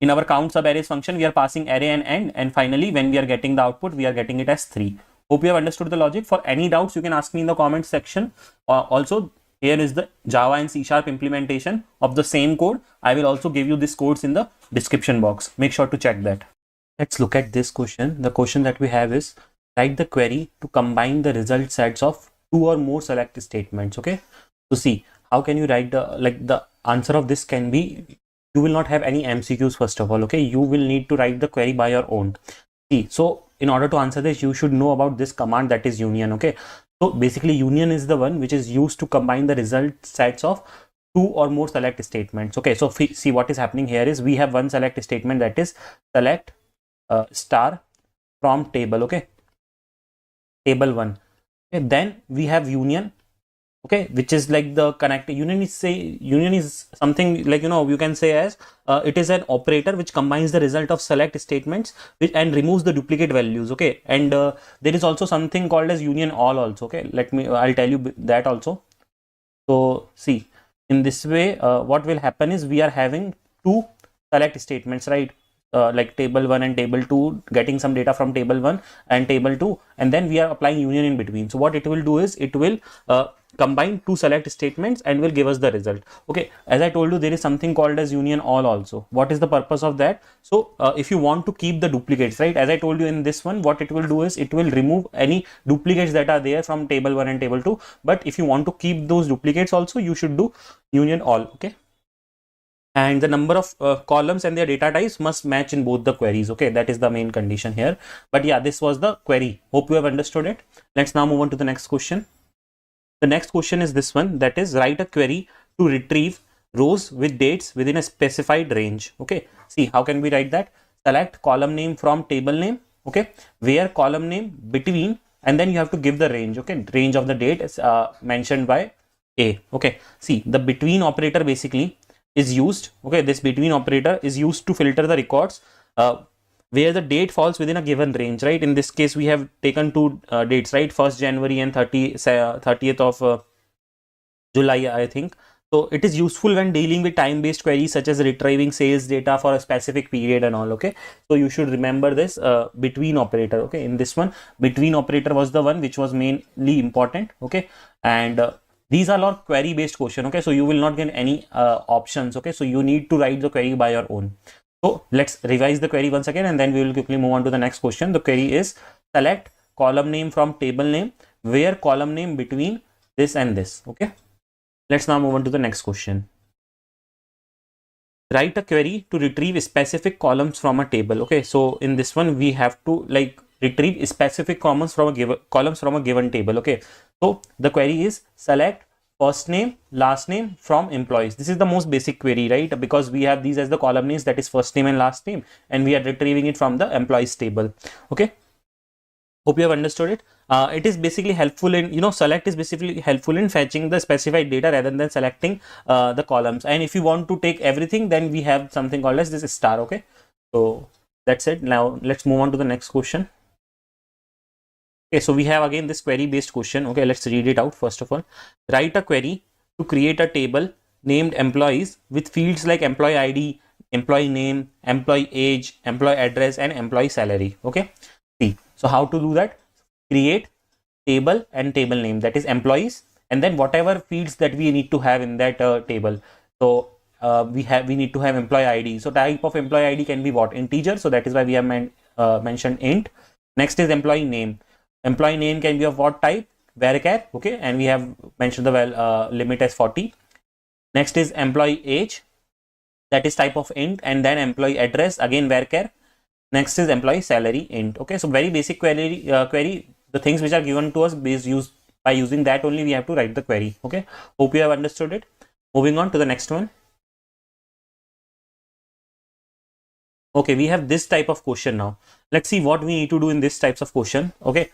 in our count sub arrays function, we are passing array and end, and finally when we are getting the output, we are getting it as 3. Hope you have understood the logic. For any doubts, you can ask me in the comment section. Also, here is the Java and C# implementation of the same code. I will also give you these codes in the description box. Make sure to check that. Let's look at this question. The question that we have is, write the query to combine the result sets of 2 or more select statements. Okay, so see, how can you write the answer of this can be, you will not have any MCQs first of all. Okay, you will need to write the query by your own. See, so in order to answer this, you should know about this command, that is union. Okay, so basically union is the one which is used to combine the result sets of 2 or more select statements. Okay, so see what is happening here is, we have one select statement, that is select star from table. Okay, table 1. Okay, then we have union okay, which is like the connect. Union is something like, you can say as it is an operator which combines the result of select statements and removes the duplicate values, okay. And there is also something called as union all also, okay. I'll tell you that also. So see, in this way, what will happen is we are having two select statements, right? Like table 1 and table 2, getting some data from table 1 and table 2, and then we are applying union in between. So what it will do is it will combine two select statements and will give us the result, okay. As I told you, there is something called as union all also. What is the purpose of that? So if you want to keep the duplicates, right, as I told you in this one, what it will do is it will remove any duplicates that are there from table 1 and table 2. But if you want to keep those duplicates also, you should do union all, okay. And the number of columns and their data types must match in both the queries, okay. That is the main condition here. But yeah, this was the query. Hope you have understood it. Let's now move on to the next question. The next question is this one, that is write a query to retrieve rows with dates within a specified range, okay. See, how can we write that? Select column name from table name, okay, where column name between, and then you have to give the range, okay. Range of the date is mentioned by A, okay. See, the between operator basically is used, okay. This between operator is used to filter the records where the date falls within a given range, right? In this case, we have taken two dates, right? 1st January and 30th of July, I think. So it is useful when dealing with time-based queries such as retrieving sales data for a specific period and all, okay. So you should remember this between operator, okay. In this one, between operator was the one which was mainly important, okay. And these are all query based question, okay. So you will not get any options, okay. So you need to write the query by your own. So let's revise the query once again, and then we will quickly move on to the next question. The query is select column name from table name where column name between this and this, okay. Let's now move on to the next question. Write a query to retrieve specific columns from a table, okay. So in this one, we have to like retrieve specific columns from a given table, okay. So the query is select first name, last name from employees. This is the most basic query, right? Because we have these as the column names, that is first name and last name, and we are retrieving it from the employees table, okay. Hope you have understood it. It is basically helpful in, select is basically helpful in fetching the specified data rather than selecting the columns. And if you want to take everything, then we have something called as this star, okay. So that's it. Now let's move on to the next question. Okay, so we have again this query based question, okay. Let's read it out. First of all, write a query to create a table named employees with fields like employee ID, employee name, employee age, employee address, and employee salary, okay. See, so how to do that? Create table and table name, that is employees, and then whatever fields that we need to have in that table. So we need to have employee ID. So type of employee ID can be what? Integer. So that is why we have mentioned int. Next is employee name. Employee name can be of what type? Varchar, okay, and we have mentioned the limit as 40. Next is employee age, that is type of int, and then employee address, again varchar. Next is employee salary, int, okay. So very basic query. The things which are given to us by using that only we have to write the query, okay. Hope you have understood it. Moving on to the next one. Okay, we have this type of question now. Let's see what we need to do in this types of question, okay.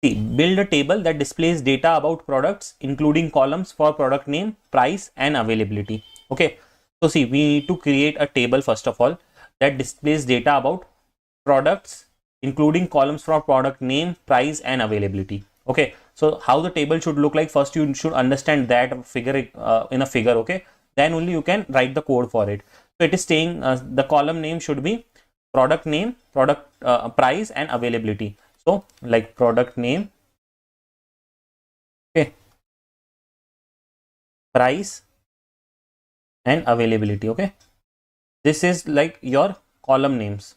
See, build a table that displays data about products, including columns for product name, price, and availability, okay. So see, we need to create a table first of all that displays data about products, including columns for product name, price, and availability, okay. So how the table should look like? First, you should understand that figure in a figure, okay. Then only you can write the code for it. So it is saying the column name should be product name, product price, and availability. So like product name, okay, price, and availability, okay. This is like your column names,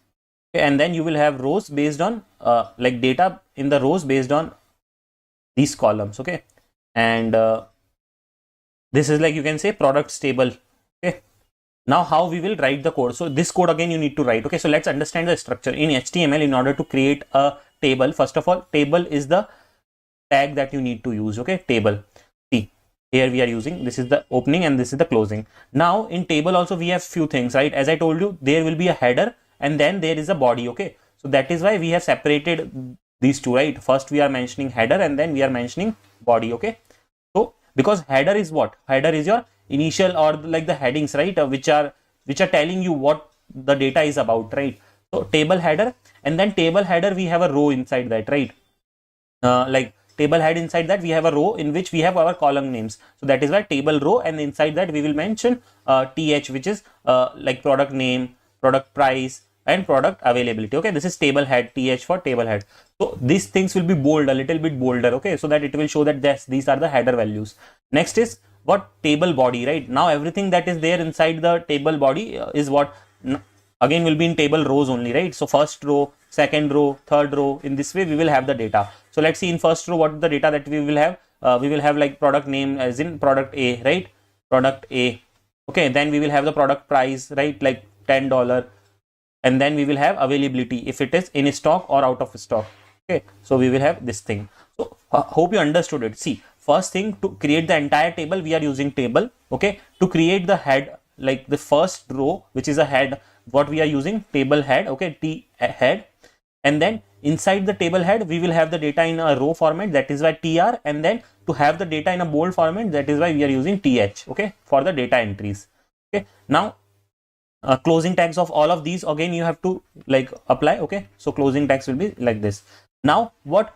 okay. And then you will have rows based on like data in the rows based on these columns, okay. And this is like, you can say, products table, okay. Now how we will write the code? So this code again you need to write, okay. So let's understand the structure in HTML. In order to create a table, first of all, table is the tag that you need to use, okay. Table, see, here we are using, this is the opening and this is the closing. Now in table also we have few things, right? As I told you, there will be a header and then there is a body, okay. So that is why we have separated these two, right? First we are mentioning header and then we are mentioning body, okay. So because header is what? Header is your initial or like the headings, right? Which are telling you what the data is about, right? So table header, and then table header we have a row inside that, right? Like table head, inside that we have a row in which we have our column names. So that is why table row, and inside that we will mention th, which is like product name, product price, and product availability. Okay, this is table head, th for table head. So these things will be bold, a little bit bolder, okay, so that it will show that these are the header values. Next is what? Table body, right? Now everything that is there inside the table body is what? Again will be in table rows only, right? So first row, second row, third row, in this way we will have the data. So let's see in first row what is the data that we will have. We will have like product name as in product A, right? Product A. Okay, then we will have the product price, right? Like $10, and then we will have availability if it is in stock or out of stock. Okay, so we will have this thing. So hope you understood it. See, first thing, to create the entire table we are using table. Okay, to create the head, like the first row which is a head, what we are using? Table head. Okay, T head, and then inside the table head we will have the data in a row format, that is why TR, and then to have the data in a bold format, that is why we are using TH, okay, for the data entries. Okay, now closing tags of all of these again you have to like apply. Okay, so closing tags will be like this. Now what?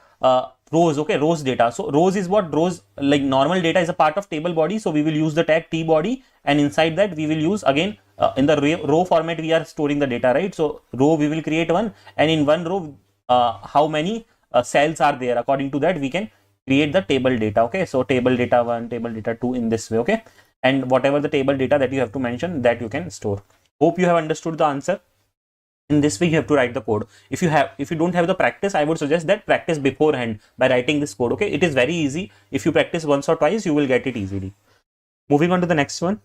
Rows. Okay, rows data. So rows is what? Rows, like normal data is a part of table body, so we will use the tag T body, and inside that we will use again in the row format we are storing the data, right? So row we will create one, and in one row how many cells are there, according to that we can create the table data. Okay, so table data 1, table data 2, in this way. Okay, and whatever the table data that you have to mention, that you can store. Hope you have understood the answer. In this way you have to write the code. If you don't have the practice, I would suggest that practice beforehand by writing this code. Okay, it is very easy. If you practice once or twice, you will get it easily. Moving on to the next one,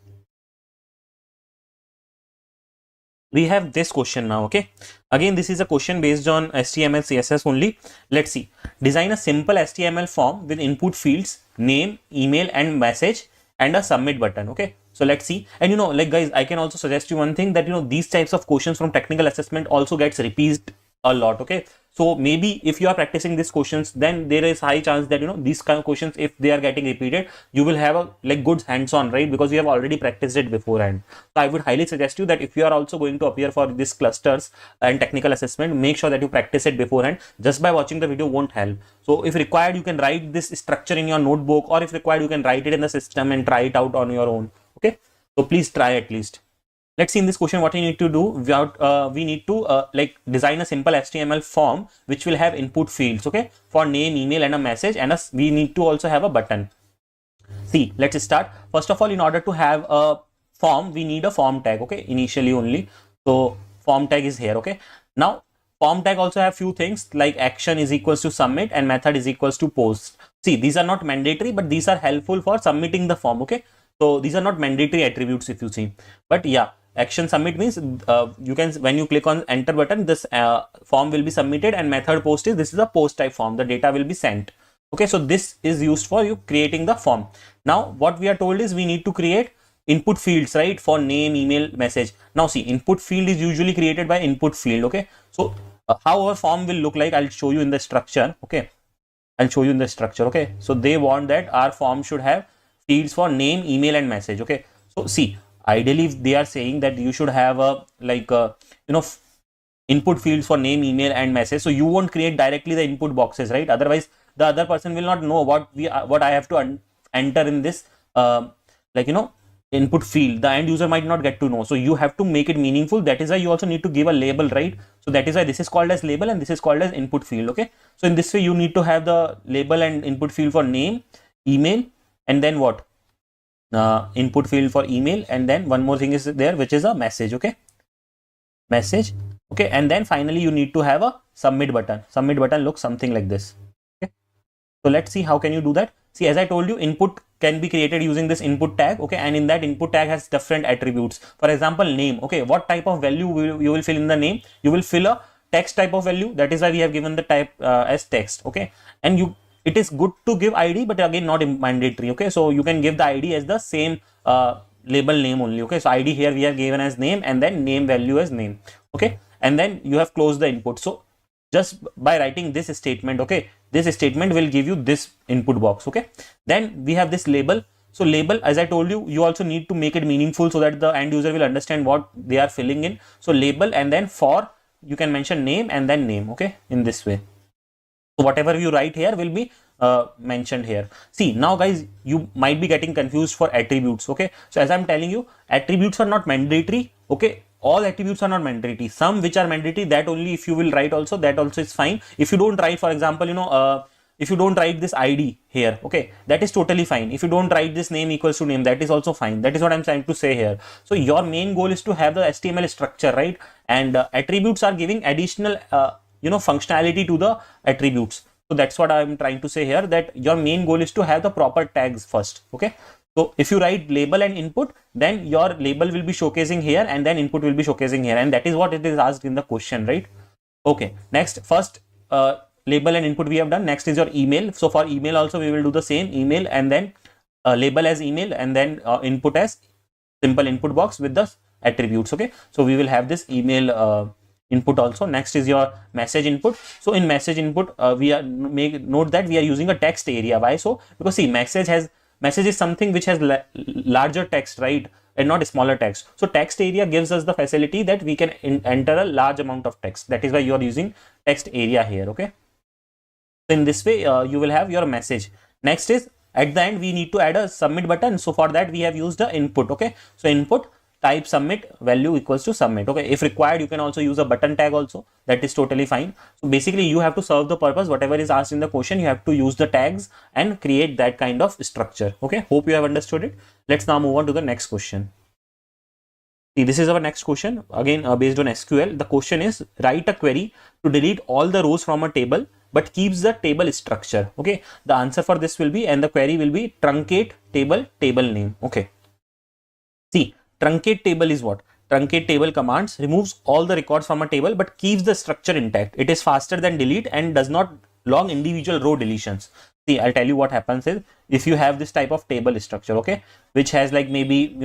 we have this question now. Okay, again this is a question based on HTML CSS only. Let's see. Design a simple HTML form with input fields, name, email, and message, and a submit button. Okay, so let's see. And you know, like guys, I can also suggest you one thing, that you know, these types of questions from technical assessment also gets repeated a lot. Okay, so maybe if you are practicing these questions, then there is high chance that you know, these kind of questions, if they are getting repeated, you will have a like good hands-on, right? Because you have already practiced it beforehand. So I would highly suggest you that if you are also going to appear for these clusters and technical assessment, make sure that you practice it beforehand. Just by watching the video won't help. So if required, you can write this structure in your notebook, or if required, you can write it in the system and try it out on your own. Okay, so please try at least. Let's see in this question what we need to do. We need to like design a simple HTML form which will have input fields, okay, for name, email, and a message, and we need to also have a button. See, let's start. First of all, in order to have a form, we need a form tag, okay, initially only. So form tag is here. Okay, now form tag also have few things like action is equals to submit and method is equals to post. See, these are not mandatory, but these are helpful for submitting the form. Okay, so these are not mandatory attributes if you see, but yeah, action submit means you can, when you click on enter button, this form will be submitted, and method post is, this is a post type form, the data will be sent. Okay, so this is used for you creating the form. Now what we are told is we need to create input fields, right, for name, email, message. Now see, input field is usually created by input field. Okay, so how our form will look like, I'll show you in the structure. Okay, I'll show you in the structure. Okay, so they want that our form should have fields for name, email, and message. Okay, so see, ideally they are saying that you should have a like you know, input fields for name, email, and message. So you won't create directly the input boxes, right? Otherwise the other person will not know what I have to enter in this like you know, input field. The end user might not get to know, so you have to make it meaningful. That is why you also need to give a label, right? So that is why this is called as label and this is called as input field. Okay, so in this way you need to have the label and input field for name, email, and then what, input field for email, and then one more thing is there which is a message. Okay, message. Okay, and then finally you need to have a submit button. Submit button looks something like this. Okay, so let's see how can you do that. See, as I told you, input can be created using this input tag. Okay, and in that input tag has different attributes. For example, name. Okay, what type of value you will fill in the name? You will fill a text type of value. That is why we have given the type as text. Okay, and it is good to give ID, but again not mandatory. Okay, so you can give the ID as the same label name only. Okay, so ID here we have given as name, and then name value as name. Okay, and then you have closed the input. So just by writing this statement. Okay, this statement will give you this input box. Okay, then we have this label. So label, as I told you, you also need to make it meaningful so that the end user will understand what they are filling in. So label, and then for, you can mention name and then name. Okay, in this way. So whatever you write here will be mentioned here. See, now guys, you might be getting confused for attributes. Okay, so as I'm telling you, attributes are not mandatory. Okay, all attributes are not mandatory. Some which are mandatory, that only if you will write also, that also is fine. If you don't write, for example, if you don't write this ID here, okay, that is totally fine. If you don't write this name equals to name, that is also fine. That is what I'm trying to say here. So your main goal is to have the HTML structure, right? And attributes are giving additional functionality to the attributes. So that's what I'm trying to say here, that your main goal is to have the proper tags first. Okay, so if you write label and input, then your label will be showcasing here and then input will be showcasing here, and that is what it is asked in the question, right? Okay, next, first label and input we have done. Next is your email. So for email also we will do the same, email, and then label as email, and then input as simple input box with the attributes. Okay, so we will have this email input also. Next is your message input. So in message input, we are note that we are using a text area. Why so? Because see, message is something which has larger text, right, and not smaller text. So text area gives us the facility that we can enter a large amount of text. That is why you are using text area here. Okay, so in this way you will have your message. Next is, at the end we need to add a submit button. So for that we have used the input. Okay, so input type submit, value equals to submit. Okay, if required you can also use a button tag also, that is totally fine. So basically you have to serve the purpose, whatever is asked in the question, you have to use the tags and create that kind of structure. Okay, hope you have understood it. Let's now move on to the next question. See, this is our next question, again based on SQL. The question is, write a query to delete all the rows from a table but keeps the table structure. Okay, the answer for this will be, and the query will be, truncate table name. Okay, see, truncate table is what? Truncate table commands removes all the records from a table but keeps the structure intact. It is faster than delete and does not log individual row deletions. See, I'll tell you what happens is, if you have this type of table structure, okay, which has like maybe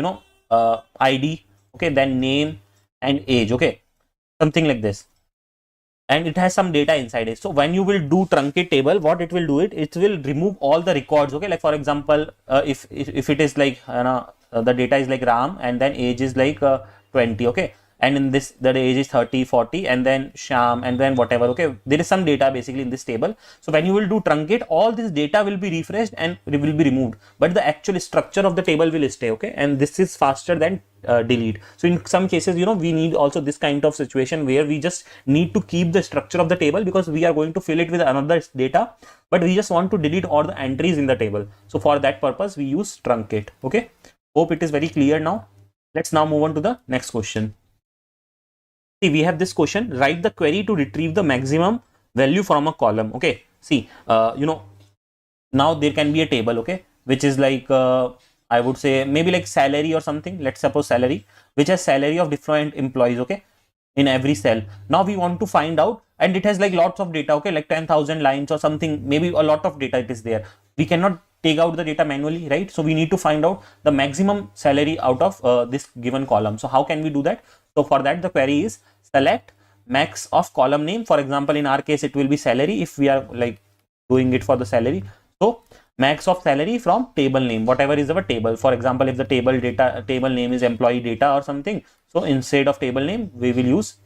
ID, okay, then name and age, okay, something like this, and it has some data inside it. So when you will do truncate table, what it will do, it will remove all the records. Okay, like for example, if it is like the data is like Ram and then age is like 20. Okay, and in this the age is 30, 40, and then Sham, and then whatever. Okay, there is some data basically in this table. So when you will do truncate, all this data will be refreshed and will be removed, but the actual structure of the table will stay. Okay, and this is faster than delete. So in some cases, we need also this kind of situation where we just need to keep the structure of the table because we are going to fill it with another data, but we just want to delete all the entries in the table. So for that purpose we use truncate. Okay, hope it is very clear now. Let's now move on to the next question. See, we have this question, write the query to retrieve the maximum value from a column. Okay, see, now there can be a table, okay, which is like I would say maybe like salary or something. Let's suppose salary, which has salary of different employees, okay, in every cell. Now we want to find out, and it has like lots of data, okay, like 10,000 lines or something, maybe a lot of data it is there. We cannot take out the data manually, right? So we need to find out the maximum salary out of this given column. So how can we do that? So for that the query is, select max of column name. For example, in our case it will be salary if we are like doing it for the salary. So max of salary from table name, whatever is our table. For example, if the table name is employee data or something, so instead of table name we will use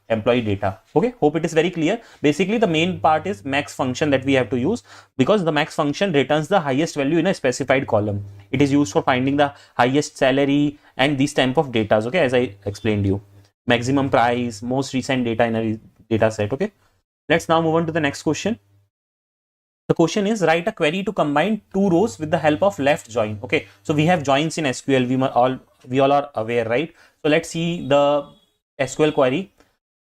employee data. Okay, hope it is very clear. Basically the main part is max function that we have to use, because the max function returns the highest value in a specified column. It is used for finding the highest salary and these type of data. Okay, as I explained you, maximum price, most recent data in a data set. Okay, let's now move on to the next question. The question is, write a query to combine two rows with the help of left join. Okay, so we have joins in SQL, we all are aware, right? So let's see the SQL query.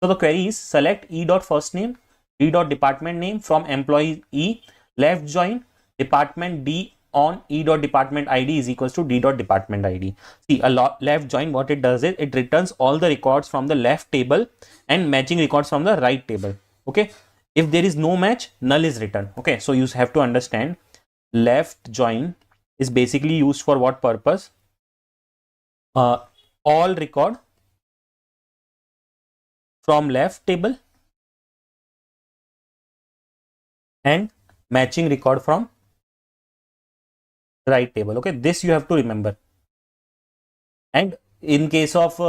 So the query is, select e.first name, d.department name from employee E, left join department D on e.department ID is equals to d.department ID. See, a left join, what it does is it returns all the records from the left table and matching records from the right table. Okay, if there is no match, null is written. Okay, so you have to understand, left join is basically used for what purpose? All record from left table and matching record from right table. Okay, this you have to remember. And in case of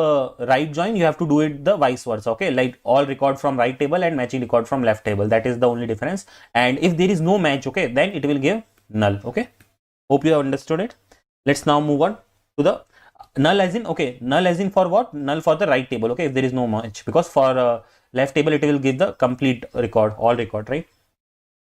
right join, you have to do it the vice versa. Okay, like all record from right table and matching record from left table. That is the only difference. And if there is no match, okay, then it will give null. Okay, hope you have understood it. Let's now move on to the null as in, okay, null as in for what? Null for the right table. Okay, if there is no match, because for left table it will give the complete record, all record, right?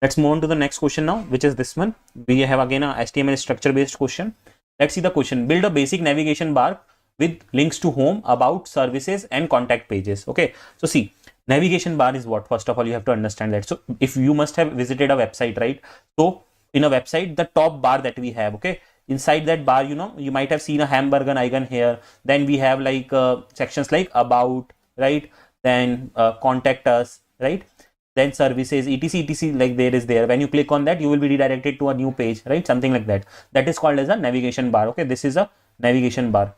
Let's move on to the next question now, which is this one. We have again a HTML structure based question. Let's see the question. Build a basic navigation bar with links to home, about, services and contact pages. Okay, so see, navigation bar is what? First of all, you have to understand that. So if you must have visited a website, right? So in a website, the top bar that we have, okay, inside that bar, you know, you might have seen a hamburger icon here. Then we have like sections like about, right? Then contact us, right? Then services, etc, like there is there. When you click on that, you will be redirected to a new page, right? Something like that. That is called as a navigation bar. Okay, this is a navigation bar.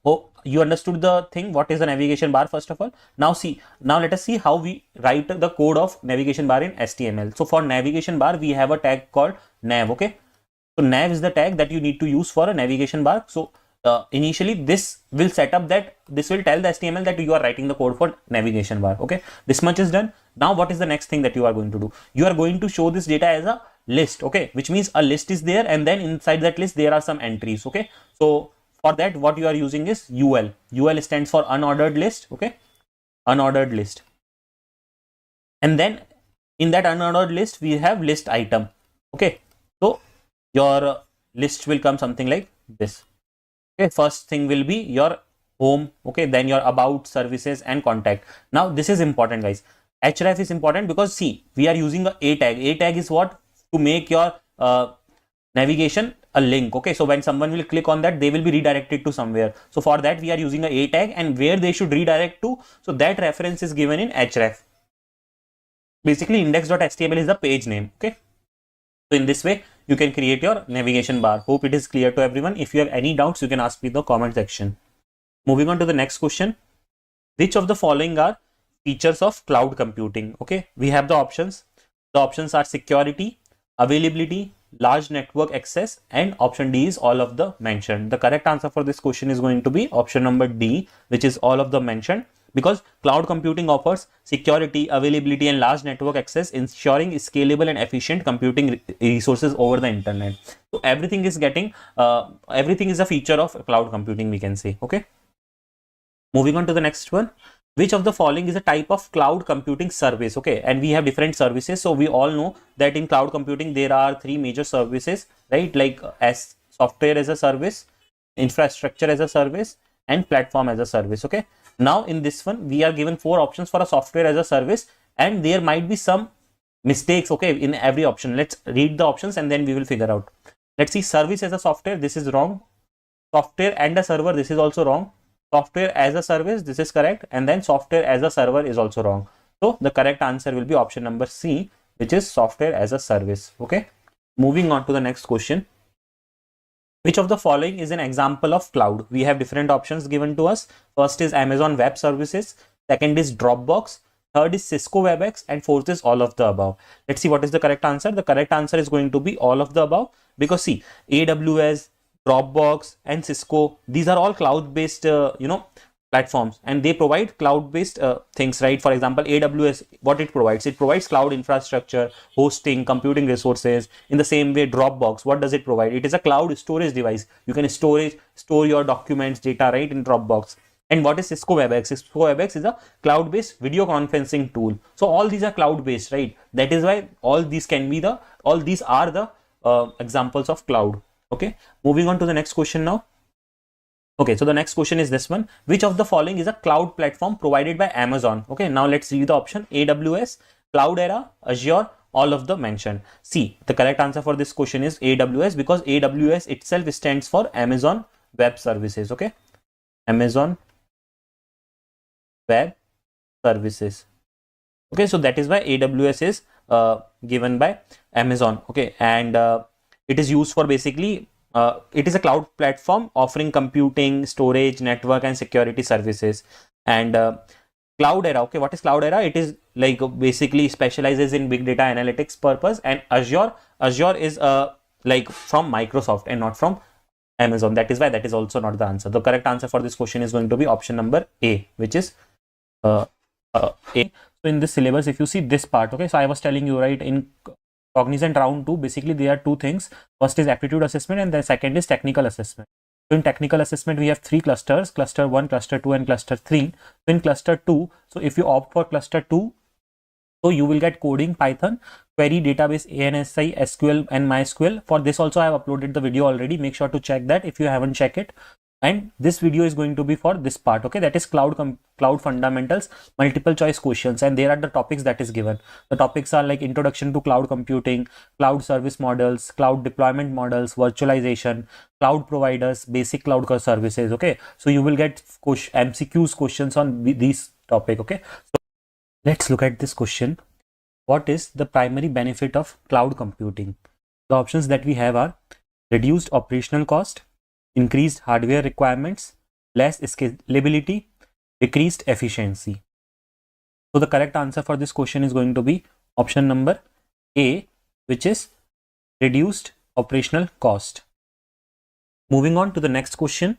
Oh, you understood the thing, what is the navigation bar first of all. Now see, now let us see how we write the code of navigation bar in HTML. So for navigation bar, we have a tag called nav. Okay, so nav is the tag that you need to use for a navigation bar. So initially this will set up that, this will tell the HTML that you are writing the code for navigation bar. Okay, this much is done. Now what is the next thing that you are going to do? You are going to show this data as a list. Okay, which means a list is there, and then inside that list there are some entries. Okay, so for that what you are using is UL. UL stands for unordered list. Okay, unordered list. And then in that unordered list we have list item. Okay, so your list will come something like this. Okay, first thing will be your home. Okay, then your about, services and contact. Now this is important, guys. Href is important because see, we are using a tag. A tag is what? To make your navigation a link. Okay, so when someone will click on that, they will be redirected to somewhere. So for that we are using a tag, and where they should redirect to, so that reference is given in href. Basically index.html is the page name. Okay, so in this way you can create your navigation bar. Hope it is clear to everyone. If you have any doubts, you can ask me in the comment section. Moving on to the next question. Which of the following are features of cloud computing? Okay, we have the options. The options are security, availability, large network access, and option D is all of the mentioned. The correct answer for this question is going to be option number D, which is all of the mentioned, because cloud computing offers security, availability and large network access, ensuring scalable and efficient computing resources over the internet. So everything is getting everything is a feature of cloud computing, we can say. Okay, moving on to the next one. Which of the following is a type of cloud computing service? Okay, and we have different services. So we all know that in cloud computing there are three major services, right? Like as software as a service, infrastructure as a service, and platform as a service. Okay, now in this one we are given four options for a software as a service, and there might be some mistakes, okay, in every option. Let's read the options and then we will figure out. Let's see. Service as a software, this is wrong. Software and a server, this is also wrong. Software as a service, this is correct, and then software as a server is also wrong. So the correct answer will be option number C, which is software as a service. Okay, moving on to the next question. Which of the following is an example of cloud? We have different options given to us. First is Amazon Web Services, second is Dropbox, third is Cisco WebEx, and fourth is all of the above. Let's see what is the correct answer. The correct answer is going to be all of the above, because see, AWS, Dropbox and Cisco, these are all cloud based platforms, and they provide cloud based things, right? For example, AWS, what it provides cloud infrastructure, hosting, computing resources. In the same way, Dropbox, what does it provide? It is a cloud storage device. You can store your documents, data, right, in Dropbox. And what is Cisco WebEx? Cisco WebEx is a cloud based video conferencing tool. So all these are cloud based, right? That is why all these are the examples of cloud. Okay, moving on to the next question now. Okay, so the next question is this one. Which of the following is a cloud platform provided by Amazon? Okay, now let's read the option. AWS, Cloudera, Azure, all of the mentioned. See, the correct answer for this question is AWS, because AWS itself stands for Amazon Web Services. Okay, Amazon Web Services. Okay, so that is why AWS is given by Amazon. Okay, and it is used for basically it is a cloud platform offering computing, storage, network and security services. And Cloud era. Okay, what is Cloud era? It is like basically specializes in big data analytics purpose, and Azure is like from Microsoft and not from Amazon. That is why that is also not the answer. The correct answer for this question is going to be option number A, which is A. So in this syllabus, if you see this part, okay, so I was telling you, right, in Cognizant round 2, basically there are two things. First is aptitude assessment and the second is technical assessment. So in technical assessment, we have three clusters, cluster 1, cluster 2 and cluster 3. So in cluster 2, so if you opt for cluster 2, so you will get coding, Python, query, database, ANSI, SQL and MySQL. For this also I have uploaded the video already. Make sure to check that if you haven't checked it. And this video is going to be for this part, okay, that is cloud fundamentals, multiple choice questions, and there are the topics that is given. The topics are like introduction to cloud computing, cloud service models, cloud deployment models, virtualization, cloud providers, basic cloud services. Okay, so you will get MCQs questions on these topic. Okay, so let's look at this question. What is the primary benefit of cloud computing? The options that we have are reduced operational cost, increased hardware requirements, less scalability, decreased efficiency. So the correct answer for this question is going to be option number A, which is reduced operational cost. Moving on to the next question.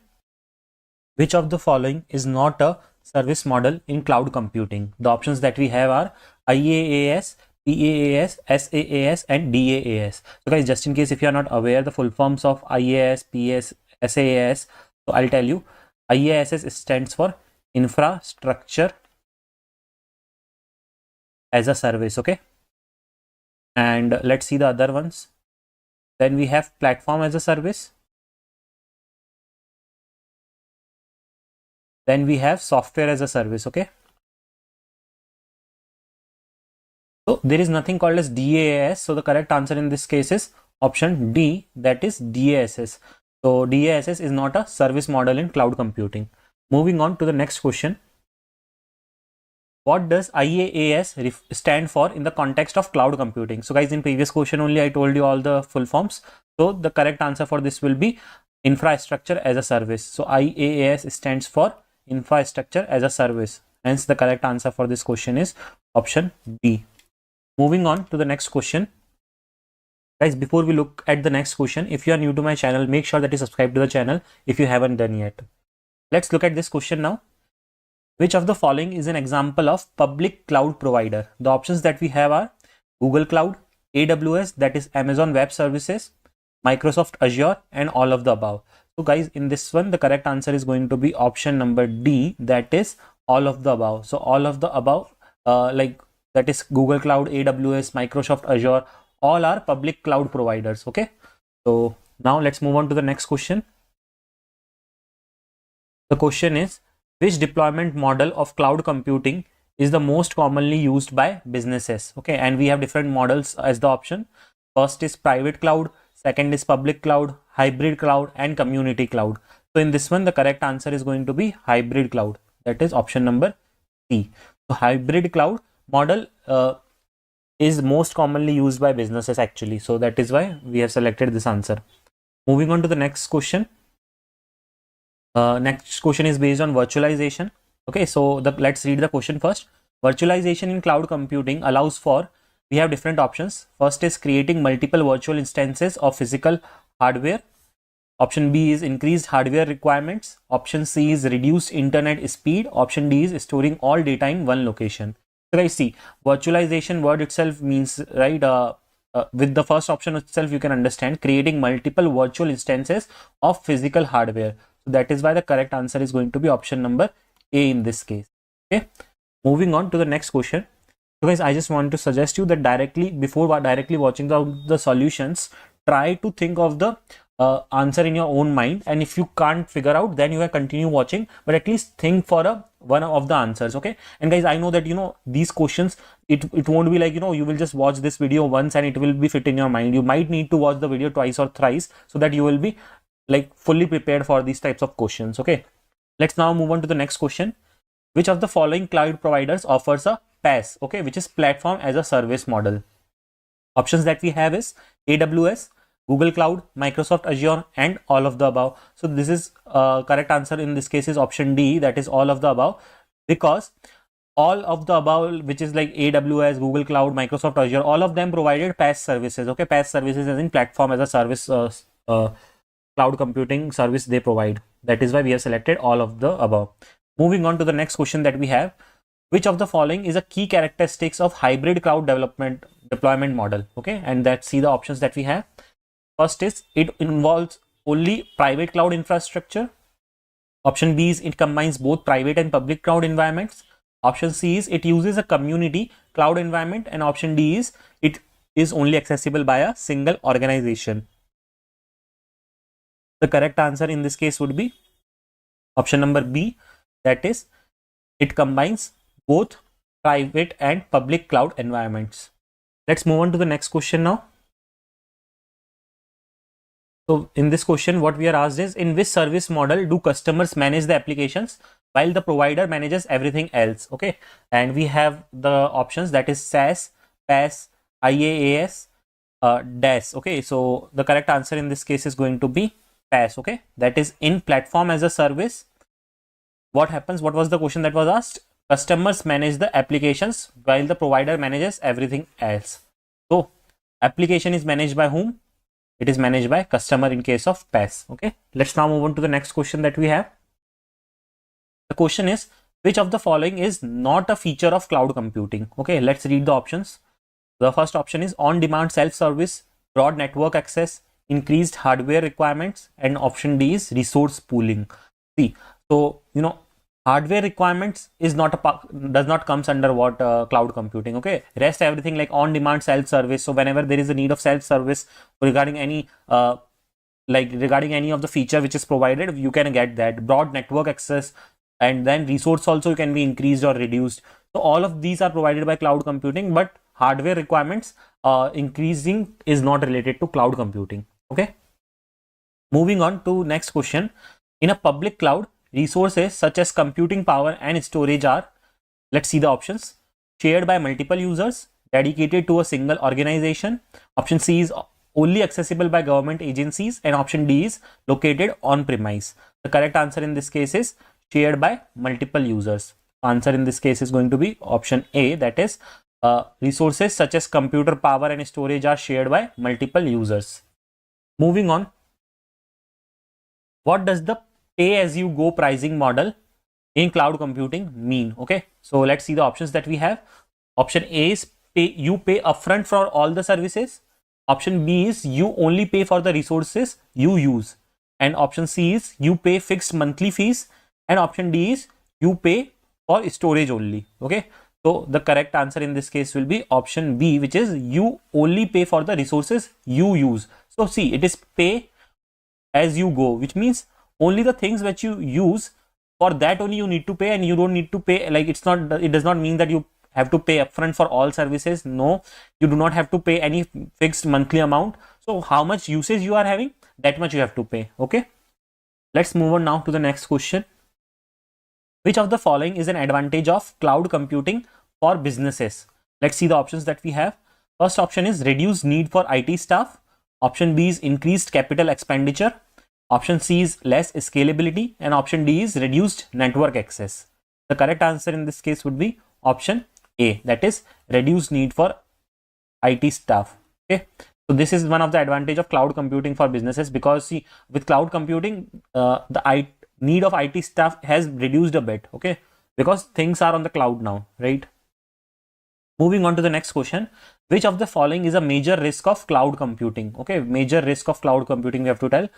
Which of the following is not a service model in cloud computing? The options that we have are IaaS, PaaS, SaaS and DaaS. So guys, just in case if you are not aware the full forms of IaaS, PaaS, SaaS, so I'll tell you. IaaS stands for infrastructure as a service. Okay, and let's see the other ones. Then we have platform as a service. Then we have software as a service. Okay, so there is nothing called as DaaS. So the correct answer in this case is option D, that is DaaS. So DaaS is not a service model in cloud computing. Moving on to the next question. What does IaaS stand for in the context of cloud computing? So guys, in previous question only I told you all the full forms. So the correct answer for this will be infrastructure as a service. So IaaS stands for infrastructure as a service. Hence the correct answer for this question is option B. Moving on to the next question. Guys, before we look at the next question, if you are new to my channel, make sure that you subscribe to the channel if you haven't done yet. Let's look at this question now. Which of the following is an example of public cloud provider? The options that we have are Google Cloud, AWS, that is Amazon Web Services, Microsoft Azure, and all of the above. So guys, in this one, the correct answer is going to be option number D, that is all of the above. So all of the above, like that is Google Cloud, AWS, Microsoft Azure, all are public cloud providers. Okay, so now let's move on to the next question. The question is, which deployment model of cloud computing is the most commonly used by businesses? Okay, and we have different models as the option. First is private cloud, second is public cloud, hybrid cloud, and community cloud. So in this one, the correct answer is going to be hybrid cloud. That is option number C. So hybrid cloud model is most commonly used by businesses actually. So that is why we have selected this answer. Moving on to the next question. Next question is based on virtualization. Okay, so let's read the question first. Virtualization in cloud computing allows for, we have different options. First is creating multiple virtual instances of physical hardware. Option B is increased hardware requirements. Option C is reduced internet speed. Option D is storing all data in one location. So guys, see, virtualization word itself means, right, with the first option itself you can understand creating multiple virtual instances of physical hardware. So that is why the correct answer is going to be option number A in this case. Okay, moving on to the next question. So guys, I just want to suggest you that before directly watching the solutions, try to think of the answer in your own mind, and if you can't figure out, then you can continue watching, but at least think for one of the answers. Okay, and guys, I know that these questions, it won't be like you will just watch this video once and it will be fit in your mind. You might need to watch the video twice or thrice so that you will be like fully prepared for these types of questions. Okay, let's now move on to the next question. Which of the following cloud providers offers a PaaS, okay, which is platform as a service model? Options that we have is AWS, Google Cloud, Microsoft Azure, and all of the above. So this is correct answer in this case is option D, that is all of the above, because all of the above, which is like AWS, Google Cloud, Microsoft Azure, all of them provided PaaS services. Okay, PaaS services as in platform as a service, cloud computing service they provide. That is why we have selected all of the above. Moving on to the next question that we have. Which of the following is a key characteristics of hybrid cloud deployment model? Okay, and let's see the options that we have. First is it involves only private cloud infrastructure. Option B is it combines both private and public cloud environments. Option C is it uses a community cloud environment, and option D is it is only accessible by a single organization. The correct answer in this case would be option number B, that is it combines both private and public cloud environments. Let's move on to the next question now. So in this question, what we are asked is, in which service model do customers manage the applications while the provider manages everything else? Okay, and we have the options, that is SaaS, PaaS, IaaS, DaaS. Okay, so the correct answer in this case is going to be PaaS. Okay, that is in platform as a service. What happens? What was the question that was asked? Customers manage the applications while the provider manages everything else. So application is managed by whom? It is managed by customer in case of PaaS. Okay, let's now move on to the next question that we have. The question is, which of the following is not a feature of cloud computing? Okay, let's read the options. The first option is on-demand self-service, broad network access, increased hardware requirements, and option D is resource pooling. See, so hardware requirements is not does not comes under what cloud computing. Okay, rest everything like on-demand self-service. So whenever there is a need of self-service regarding any regarding any of the feature which is provided, you can get that. Broad network access, and then resource also can be increased or reduced. So all of these are provided by cloud computing, but hardware requirements increasing is not related to cloud computing. Okay, moving on to next question. In a public cloud, resources such as computing power and storage are, let's see the options, shared by multiple users, dedicated to a single organization. Option C is only accessible by government agencies, and option D is located on premise. The correct answer in this case is shared by multiple users. Answer in this case is going to be option A, that is resources such as computer power and storage are shared by multiple users. Moving on, what does the pay-as-you-go pricing model in cloud computing mean? Okay, so let's see the options that we have. Option A is you pay upfront for all the services. Option B is you only pay for the resources you use, and option C is you pay fixed monthly fees, and option D is you pay for storage only. Okay, so the correct answer in this case will be option B, which is you only pay for the resources you use. So see, it is pay as you go, which means only the things which you use, for that only you need to pay, and you don't need to pay, like it does not mean that you have to pay upfront for all services. No, you do not have to pay any fixed monthly amount. So how much usage you are having, that much you have to pay. Okay, let's move on now to the next question. Which of the following is an advantage of cloud computing for businesses? Let's see the options that we have. First option is reduced need for IT staff. Option B is increased capital expenditure. Option C is less scalability, and option D is reduced network access. The correct answer in this case would be option A, that is reduced need for IT staff. Okay, so this is one of the advantage of cloud computing for businesses, because see, with cloud computing the need of IT staff has reduced a bit. Okay, because things are on the cloud now, right? Moving on to the next question. Which of the following is a major risk of cloud computing? Okay, major risk of cloud computing we have to tell.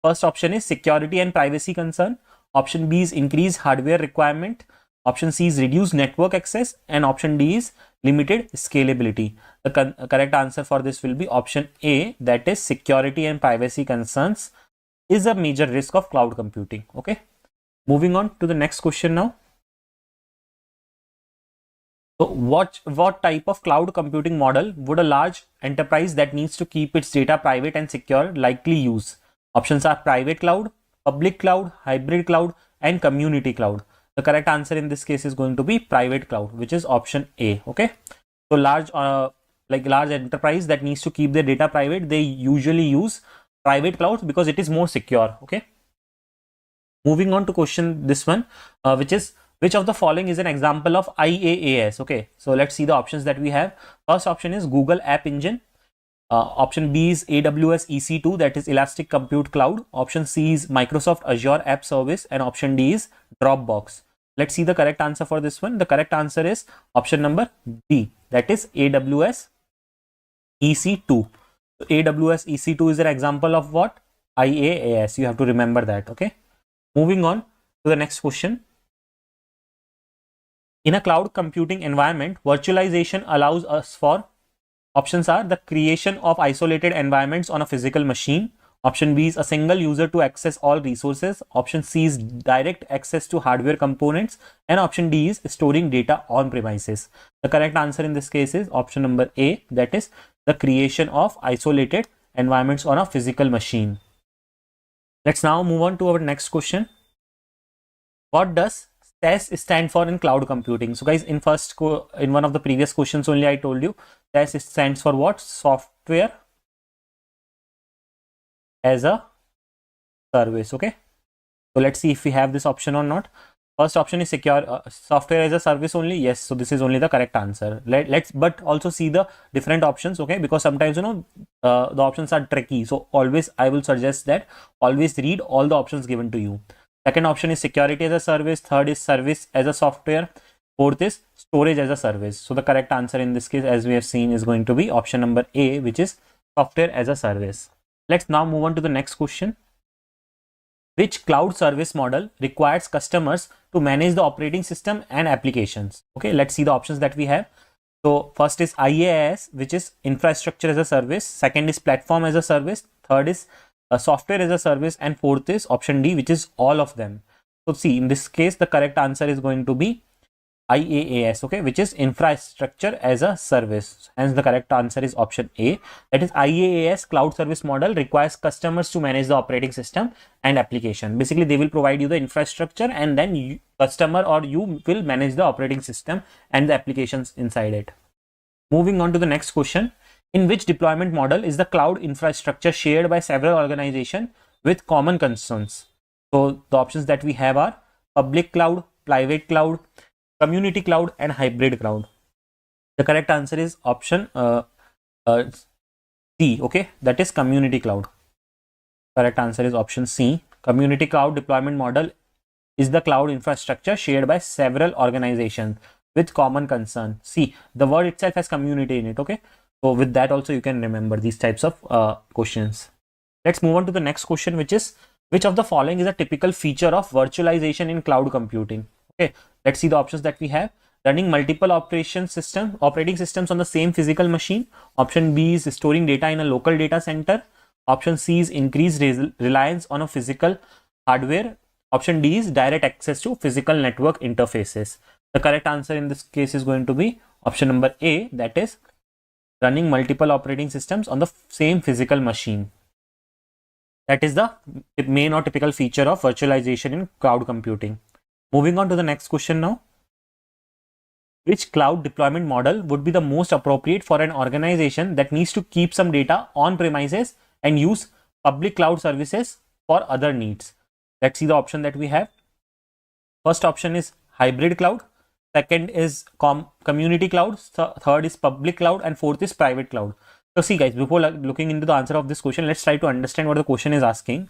First option is security and privacy concern. Option B is increased hardware requirement. Option C is reduced network access, and option D is limited scalability. The correct answer for this will be option A, that is security and privacy concerns is a major risk of cloud computing. Okay, moving on to the next question now. So what type of cloud computing model would a large enterprise that needs to keep its data private and secure likely use? Options are private cloud, public cloud, hybrid cloud, and community cloud. The correct answer in this case is going to be private cloud, which is option A. Okay, so large enterprise that needs to keep their data private, they usually use private clouds because it is more secure. Okay, moving on to question this one, which is Which of the following is an example of IaaS? Okay, so let's see the options that we have. First option is Google App Engine. Option B is AWS EC2, that is Elastic Compute Cloud. Option C is Microsoft Azure App Service, and option D is Dropbox. Let's see the correct answer for this one. The correct answer is option number B, that is AWS EC2. So AWS EC2 is an example of what? IaaS. You have to remember that. Okay. Moving on to the next question. In a cloud computing environment, virtualization allows us for, options are the creation of isolated environments on a physical machine. Option B is a single user to access all resources. Option C is direct access to hardware components. And option D is storing data on premises. The correct answer in this case is option number A, that is the creation of isolated environments on a physical machine. Let's now move on to our next question. What does SaaS stand for in cloud computing? So guys, in one of the previous questions only I told you, SaaS stands for what? Software as a service. Okay, so let's see if we have this option or not. First option is secure software as a service only. Yes, so this is only the correct answer. Let's but also see the different options. Okay, because sometimes the options are tricky, so always I will suggest that always read all the options given to you. Second option is security as a service. Third is service as a software. Fourth is storage as a service. So the correct answer in this case, as we have seen, is going to be option number A, which is software as a service. Let's now move on to the next question. Which cloud service model requires customers to manage the operating system and applications? Okay, let's see the options that we have. So first is IaaS, which is infrastructure as a service. Second is platform as a service. Third is software as a service, and fourth is option D, which is all of them. So see, in this case the correct answer is going to be IaaS, okay, which is infrastructure as a service. Hence the correct answer is option A, that is IaaS cloud service model requires customers to manage the operating system and application. Basically they will provide you the infrastructure, and then you, customer or you will manage the operating system and the applications inside it. Moving on to the next question. In which deployment model is the cloud infrastructure shared by several organizations with common concerns? So the options that we have are public cloud, private cloud, community cloud, and hybrid cloud. The correct answer is option C, okay, that is community cloud. Correct answer is option C. Community cloud deployment model is the cloud infrastructure shared by several organizations with common concern. See, the word itself has community in it, okay. So with that also you can remember these types of questions. Let's move on to the next question, which is which of the following is a typical feature of virtualization in cloud computing? Okay, let's see the options that we have. Running multiple operating systems on the same physical machine. Option B is storing data in a local data center. Option C is increased reliance on a physical hardware. Option D is direct access to physical network interfaces. The correct answer in this case is going to be option number A, that is running multiple operating systems on the same physical machine. That is the main or typical feature of virtualization in cloud computing. Moving on to the next question now. Which cloud deployment model would be the most appropriate for an organization that needs to keep some data on premises and use public cloud services for other needs? Let's see the option that we have. First option is hybrid cloud. Second is community cloud. Third is public cloud, and fourth is private cloud. So see guys, before looking into the answer of this question, let's try to understand what the question is asking.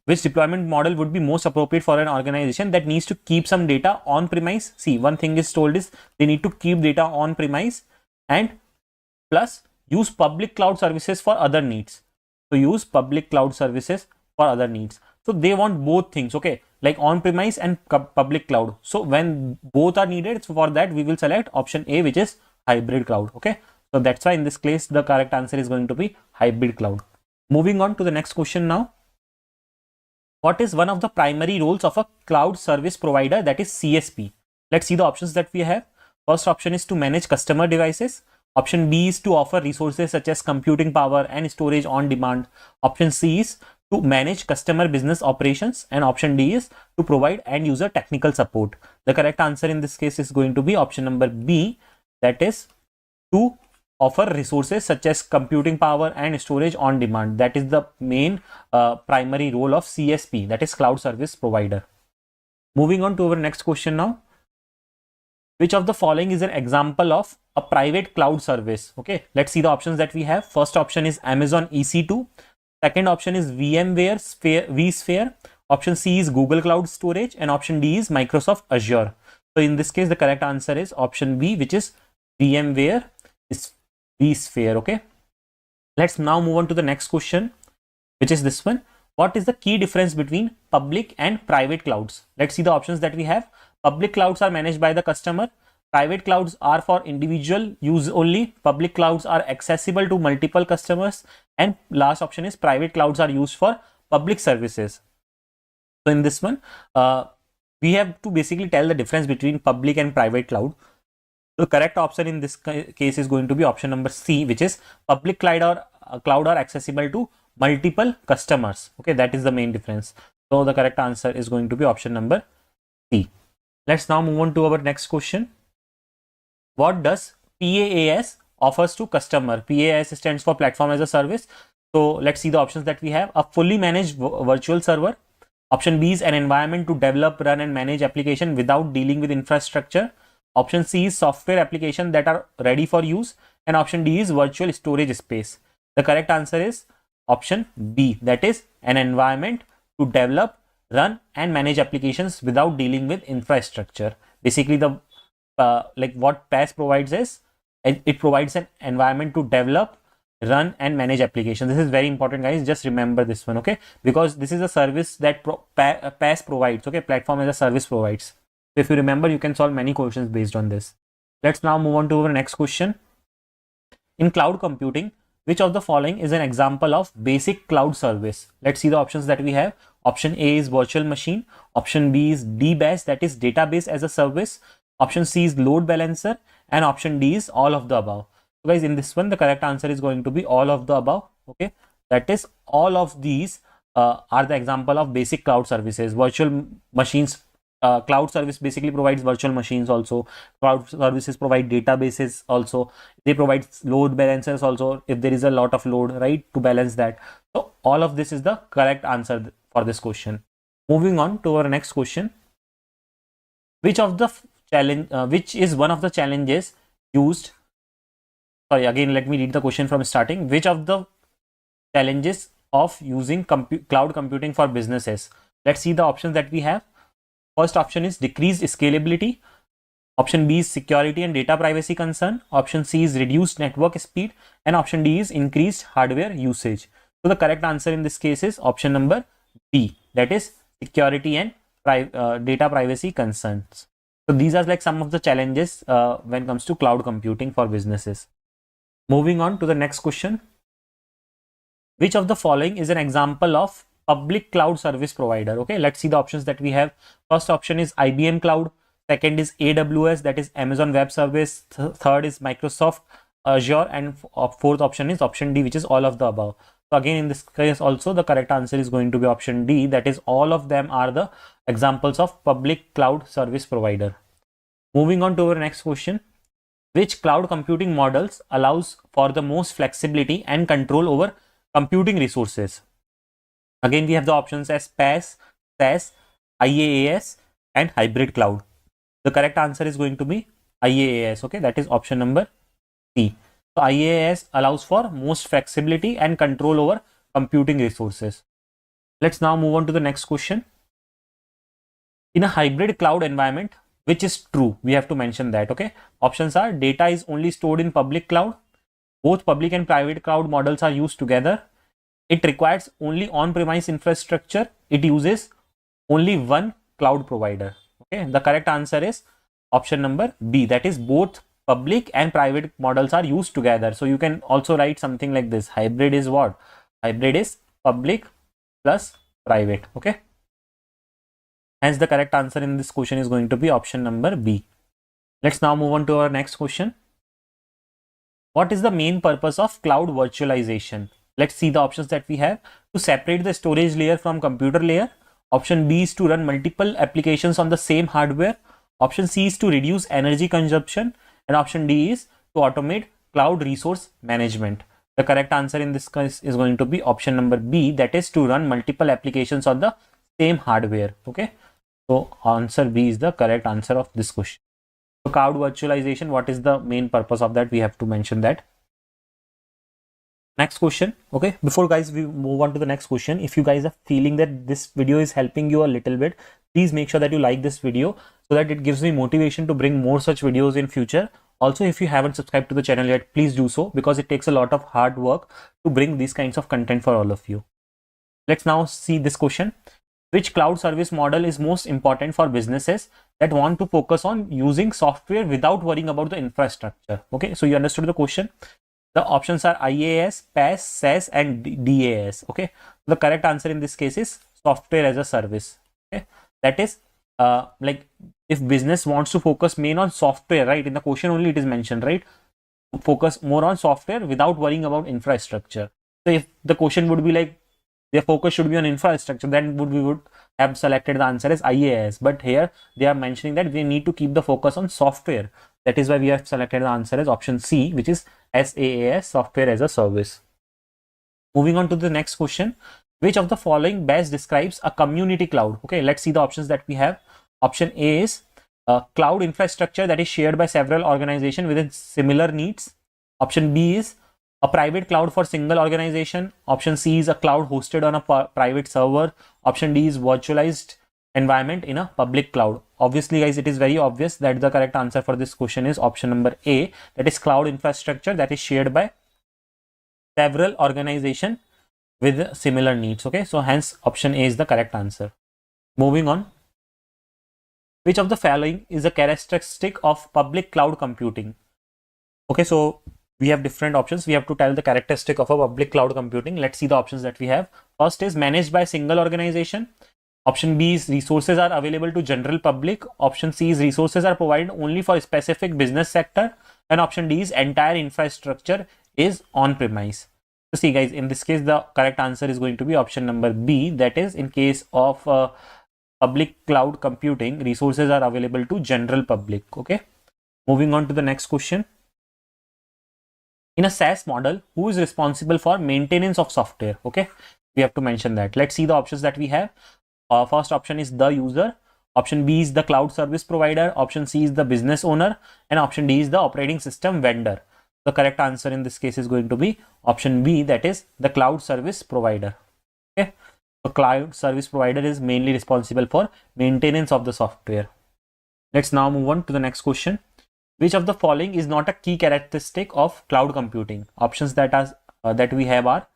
Which deployment model would be most appropriate for an organization that needs to keep some data on premise? See, one thing is told is they need to keep data on premise and plus use public cloud services for other needs. So use public cloud services for other needs. So they want both things, okay, like on premise and public cloud. So when both are needed, so for that we will select option A, which is hybrid cloud. Okay, so that's why in this case the correct answer is going to be hybrid cloud. Moving on to the next question now. What is one of the primary roles of a cloud service provider, that is CSP? Let's see the options that we have. First option is to manage customer devices. Option B is to offer resources such as computing power and storage on demand. Option C is to manage customer business operations, and option D is to provide end user technical support. The correct answer in this case is going to be option number B, that is to offer resources such as computing power and storage on demand. That is the main primary role of CSP, that is cloud service provider. Moving on to our next question now. Which of the following is an example of a private cloud service? Okay, let's see the options that we have. First option is Amazon EC2. Second option is VMware vSphere. Option C is Google Cloud Storage, and option D is Microsoft Azure. So in this case, the correct answer is option B, which is VMware vSphere. Okay, let's now move on to the next question, which is this one. What is the key difference between public and private clouds? Let's see the options that we have. Public clouds are managed by the customer. Private clouds are for individual use only. Public clouds are accessible to multiple customers. And last option is private clouds are used for public services. So in this one, we have to basically tell the difference between public and private cloud. The correct option in this case is going to be option number C, which is public cloud are accessible to multiple customers. Okay, that is the main difference. So the correct answer is going to be option number C. Let's now move on to our next question. What does PaaS offers to customer? PaaS stands for platform as a service. So let's see the options that we have. A fully managed virtual server. Option B is an environment to develop, run and manage application without dealing with infrastructure. Option C is software application that are ready for use. And option D is virtual storage space. The correct answer is option B, that is an environment to develop, run and manage applications without dealing with infrastructure. Basically, the like what PaaS provides is it provides an environment to develop, run and manage applications. This is very important, guys. Just remember this one, okay? Because this is a service that PaaS provides, okay? Platform as a service provides. So if you remember, you can solve many questions based on this. Let's now move on to our next question. In cloud computing, which of the following is an example of basic cloud service? Let's see the options that we have. Option A is virtual machine. Option B is DBaaS, that is database as a service. Option C is load balancer. And option D is all of the above. So guys, in this one, the correct answer is going to be all of the above. Okay, that is all of these are the example of basic cloud services. Virtual machines, cloud service basically provides virtual machines also. Cloud services provide databases also. They provide load balancers also if there is a lot of load, right, to balance that. So all of this is the correct answer for this question. Moving on to our next question. Which of the which is one of the challenges used? Sorry, again, let me read the question from starting. Which of the challenges of using cloud computing for businesses? Let's see the options that we have. First option is decreased scalability. Option B is security and data privacy concern. Option C is reduced network speed. And option D is increased hardware usage. So the correct answer in this case is option number B, that is security and data privacy concerns. So these are like some of the challenges when it comes to cloud computing for businesses. Moving on to the next question. Which of the following is an example of public cloud service provider? Okay, let's see the options that we have. First option is IBM Cloud. Second is AWS, that is Amazon Web Service. Third is Microsoft Azure. And fourth option is option D, which is all of the above. So again, in this case also, the correct answer is going to be option D, that is all of them are the examples of public cloud service provider. Moving on to our next question. Which cloud computing models allows for the most flexibility and control over computing resources? Again, we have the options as PaaS, SaaS, IaaS and hybrid cloud. The correct answer is going to be IaaS, okay? That is option number C. So IaaS allows for most flexibility and control over computing resources. Let's now move on to the next question. In a hybrid cloud environment, which is true? We have to mention that, okay? Options are data is only stored in public cloud. Both public and private cloud models are used together. It requires only on-premise infrastructure. It uses only one cloud provider. Okay, the correct answer is option number B, that is both public and private models are used together. So you can also write something like this. Hybrid is what? Hybrid is public plus private. Okay. Hence the correct answer in this question is going to be option number B. Let's now move on to our next question. What is the main purpose of cloud virtualization? Let's see the options that we have. To separate the storage layer from computer layer. Option B is to run multiple applications on the same hardware. Option C is to reduce energy consumption. And option D is to automate cloud resource management. The correct answer in this case is going to be option number B, that is to run multiple applications on the same hardware. Okay. So answer B is the correct answer of this question. So cloud virtualization, what is the main purpose of that? We have to mention that. Next question. Okay, before guys we move on to the next question, if you guys are feeling that this video is helping you a little bit, please make sure that you like this video so that it gives me motivation to bring more such videos in future. Also, if you haven't subscribed to the channel yet, please do so, because it takes a lot of hard work to bring these kinds of content for all of you. Let's now see this question. Which cloud service model is most important for businesses that want to focus on using software without worrying about the infrastructure? Okay, so you understood the question. The options are IaaS, PaaS, SaaS, and DaaS. Okay, the correct answer in this case is software as a service. Okay, that is like if business wants to focus main on software, right? In the question only it is mentioned, right? Focus more on software without worrying about infrastructure. So if the question would be like their focus should be on infrastructure, then we would have selected the answer as IaaS. But here they are mentioning that we need to keep the focus on software. That is why we have selected the answer as option C, which is SaaS, software as a service. Moving on to the next question. Which of the following best describes a community cloud? Okay, let's see the options that we have. Option A is cloud infrastructure that is shared by several organizations within similar needs. Option B is a private cloud for single organization. Option C is a cloud hosted on a private server. Option D is virtualized environment in a public cloud. Obviously guys, it is very obvious that the correct answer for this question is option number A, that is cloud infrastructure that is shared by several organizations with similar needs. Okay, so hence option A is the correct answer. Moving on. Which of the following is a characteristic of public cloud computing? Okay, so we have different options. We have to tell the characteristic of a public cloud computing. Let's see the options that we have. First is managed by a single organization. Option B is resources are available to general public. Option C is resources are provided only for a specific business sector. And option D is entire infrastructure is on premise. So see guys, in this case, the correct answer is going to be option number B. That is, in case of public cloud computing, resources are available to general public. Okay. Moving on to the next question. In a SaaS model, who is responsible for maintenance of software? Okay, we have to mention that. Let's see the options that we have. First option is the user. Option B is the cloud service provider. Option C is the business owner. And option D is the operating system vendor. The correct answer in this case is going to be option B, that is the cloud service provider. Okay, so cloud service provider is mainly responsible for maintenance of the software. Let's now move on to the next question. Which of the following is not a key characteristic of cloud computing? Options that we have are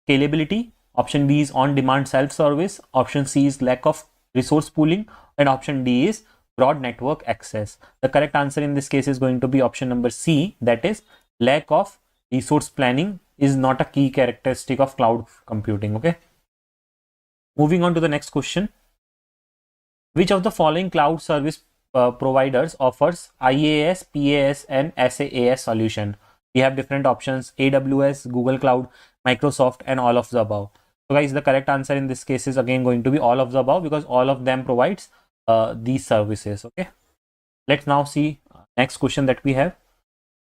scalability. Option B is on-demand self-service. Option C is lack of resource pooling. And option D is broad network access. The correct answer in this case is going to be option number C, that is lack of resource planning is not a key characteristic of cloud computing. Okay. Moving on to the next question. Which of the following cloud service providers offers IaaS, PaaS, and SaaS solution? We have different options: AWS, Google Cloud, Microsoft, and all of the above. So guys, the correct answer in this case is again going to be all of the above, because all of them provides these services. Okay, let's now see next question that we have.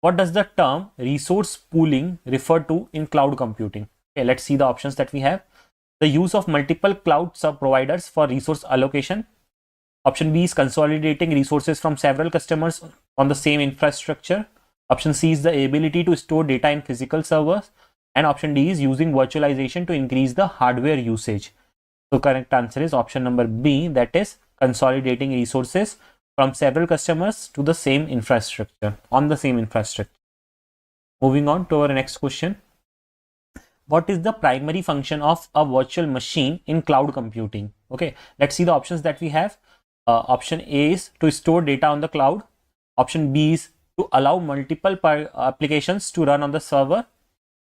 What does the term resource pooling refer to in cloud computing? Okay, let's see the options that we have. The use of multiple cloud sub providers for resource allocation. Option B is consolidating resources from several customers on the same infrastructure. Option C is the ability to store data in physical servers. And option D is using virtualization to increase the hardware usage. So correct answer is option number B, that is consolidating resources from several customers to the same infrastructure, on the same infrastructure. Moving on to our next question. What is the primary function of a virtual machine in cloud computing? Okay, let's see the options that we have. Option A is to store data on the cloud. Option B is to allow multiple applications to run on the server.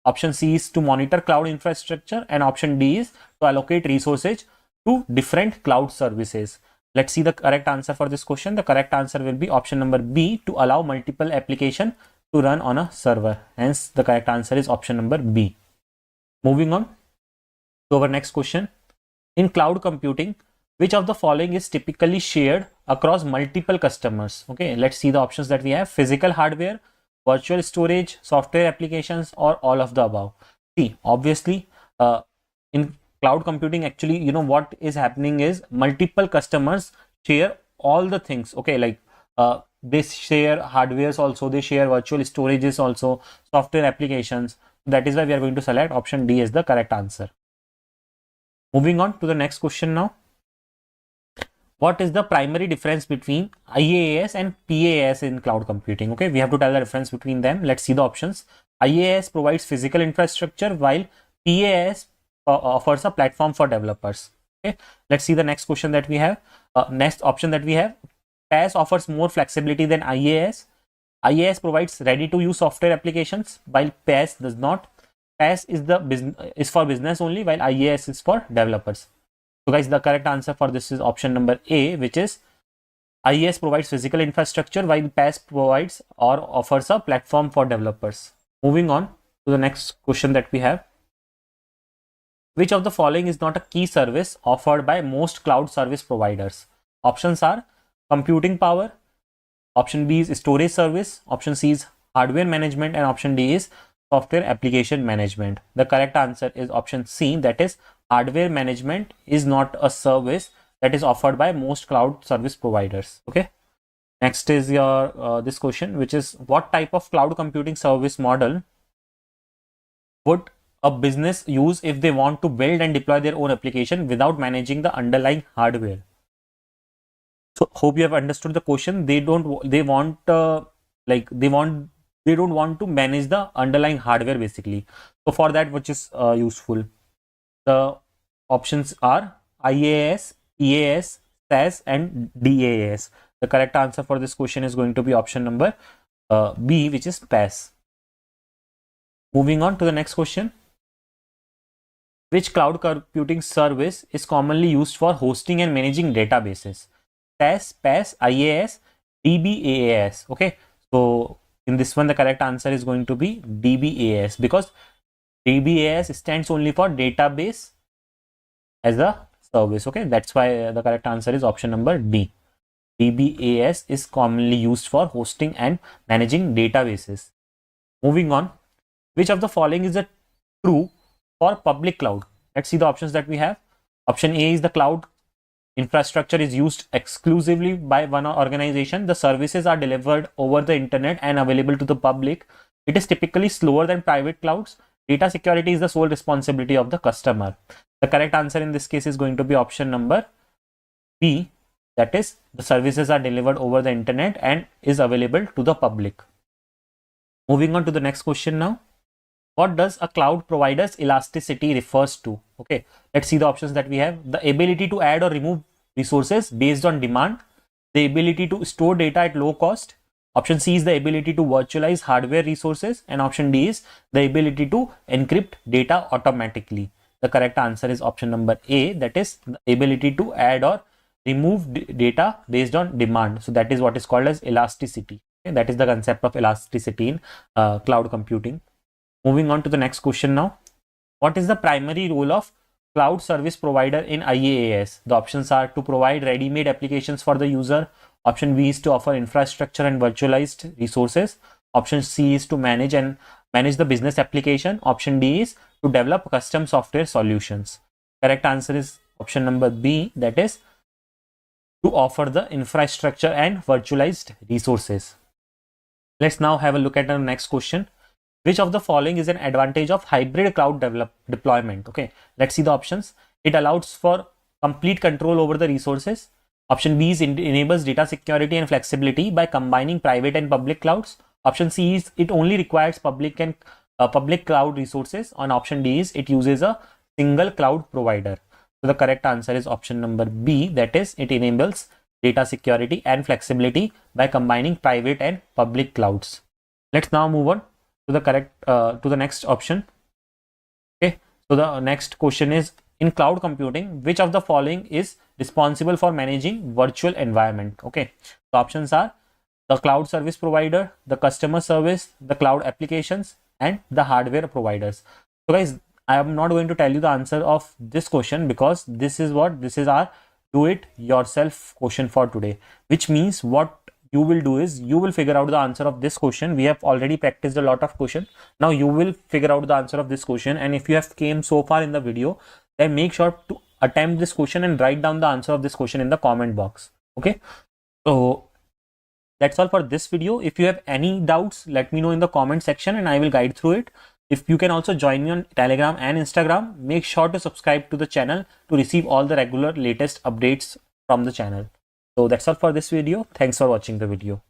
Option C is to monitor cloud infrastructure. And option D is to allocate resources to different cloud services. Let's see the correct answer for this question. The correct answer will be option number B, to allow multiple applications to run on a server. Hence, the correct answer is option number B. Moving on to our next question. In cloud computing, which of the following is typically shared across multiple customers? Okay, let's see the options that we have. Physical hardware, virtual storage, software applications, or all of the above. See, obviously, in cloud computing, actually, what is happening is multiple customers share all the things. Okay, like they share hardwares also, they share virtual storages also, software applications. That is why we are going to select option D as the correct answer. Moving on to the next question now. What is the primary difference between IaaS and PaaS in cloud computing? Okay, we have to tell the difference between them. Let's see the options. IaaS provides physical infrastructure while PaaS offers a platform for developers. Okay, let's see the next question that we have. Next option that we have, PaaS offers more flexibility than IaaS. IaaS provides ready-to-use software applications while PaaS does not. PaaS is for business only, while IaaS is for developers. So guys, the correct answer for this is option number A, which is IaaS provides physical infrastructure while PaaS provides or offers a platform for developers. Moving on to the next question that we have. Which of the following is not a key service offered by most cloud service providers? Options are computing power, option B is storage service, option C is hardware management, and option D is software application management. The correct answer is option C, that is hardware management is not a service that is offered by most cloud service providers. Okay, next is your this question, which is what type of cloud computing service model would a business use if they want to build and deploy their own application without managing the underlying hardware? So hope you have understood the question. They don't want to manage the underlying hardware basically. So for that, which is useful, the options are IaaS, PaaS, SaaS, and DaaS. The correct answer for this question is going to be option number B, which is PaaS. Moving on to the next question. Which cloud computing service is commonly used for hosting and managing databases? SaaS, PaaS, IaaS, DBaaS. Okay, so in this one, the correct answer is going to be DBaaS, because DBaaS stands only for database as a service. Okay, that's why the correct answer is option number D. DBaaS is commonly used for hosting and managing databases. Moving on, which of the following is a true for public cloud? Let's see the options that we have. Option A is the cloud infrastructure is used exclusively by one organization. The services are delivered over the internet and available to the public. It is typically slower than private clouds. Data security is the sole responsibility of the customer. The correct answer in this case is going to be option number B, that is the services are delivered over the internet and is available to the public. Moving on to the next question now. What does a cloud provider's elasticity refers to? Okay, let's see the options that we have. The ability to add or remove resources based on demand, the ability to store data at low cost. Option C is the ability to virtualize hardware resources, and option D is the ability to encrypt data automatically. The correct answer is option number A, that is the ability to add or remove data based on demand. So that is what is called as elasticity. Okay, that is the concept of elasticity in cloud computing. Moving on to the next question now. What is the primary role of cloud service provider in IaaS? The options are to provide ready-made applications for the user. Option B is to offer infrastructure and virtualized resources. Option C is to manage the business application. Option D is to develop custom software solutions. Correct answer is option number B, that is to offer the infrastructure and virtualized resources. Let's now have a look at the next question. Which of the following is an advantage of hybrid cloud deployment? Okay, let's see the options. It allows for complete control over the resources. Option B is enables data security and flexibility by combining private and public clouds. Option C is it only requires public cloud resources. On option D is it uses a single cloud provider. So the correct answer is option number B, that is it enables data security and flexibility by combining private and public clouds. Let's now move on to the next option. Okay, so the next question is, in cloud computing, which of the following is responsible for managing virtual environment? Okay, the options are the cloud service provider, the customer service, the cloud applications, and the hardware providers. So guys, I am not going to tell you the answer of this question, because this is our do it yourself question for today, which means what you will do is you will figure out the answer of this question. We have already practiced a lot of questions. Now you will figure out the answer of this question, and if you have came so far in the video, then make sure to attempt this question and write down the answer of this question in the comment box. Okay, so that's all for this video. If you have any doubts, let me know in the comment section and I will guide through it. If you can also join me on Telegram and Instagram, make sure to subscribe to the channel to receive all the regular latest updates from the channel. So that's all for this video. Thanks for watching the video.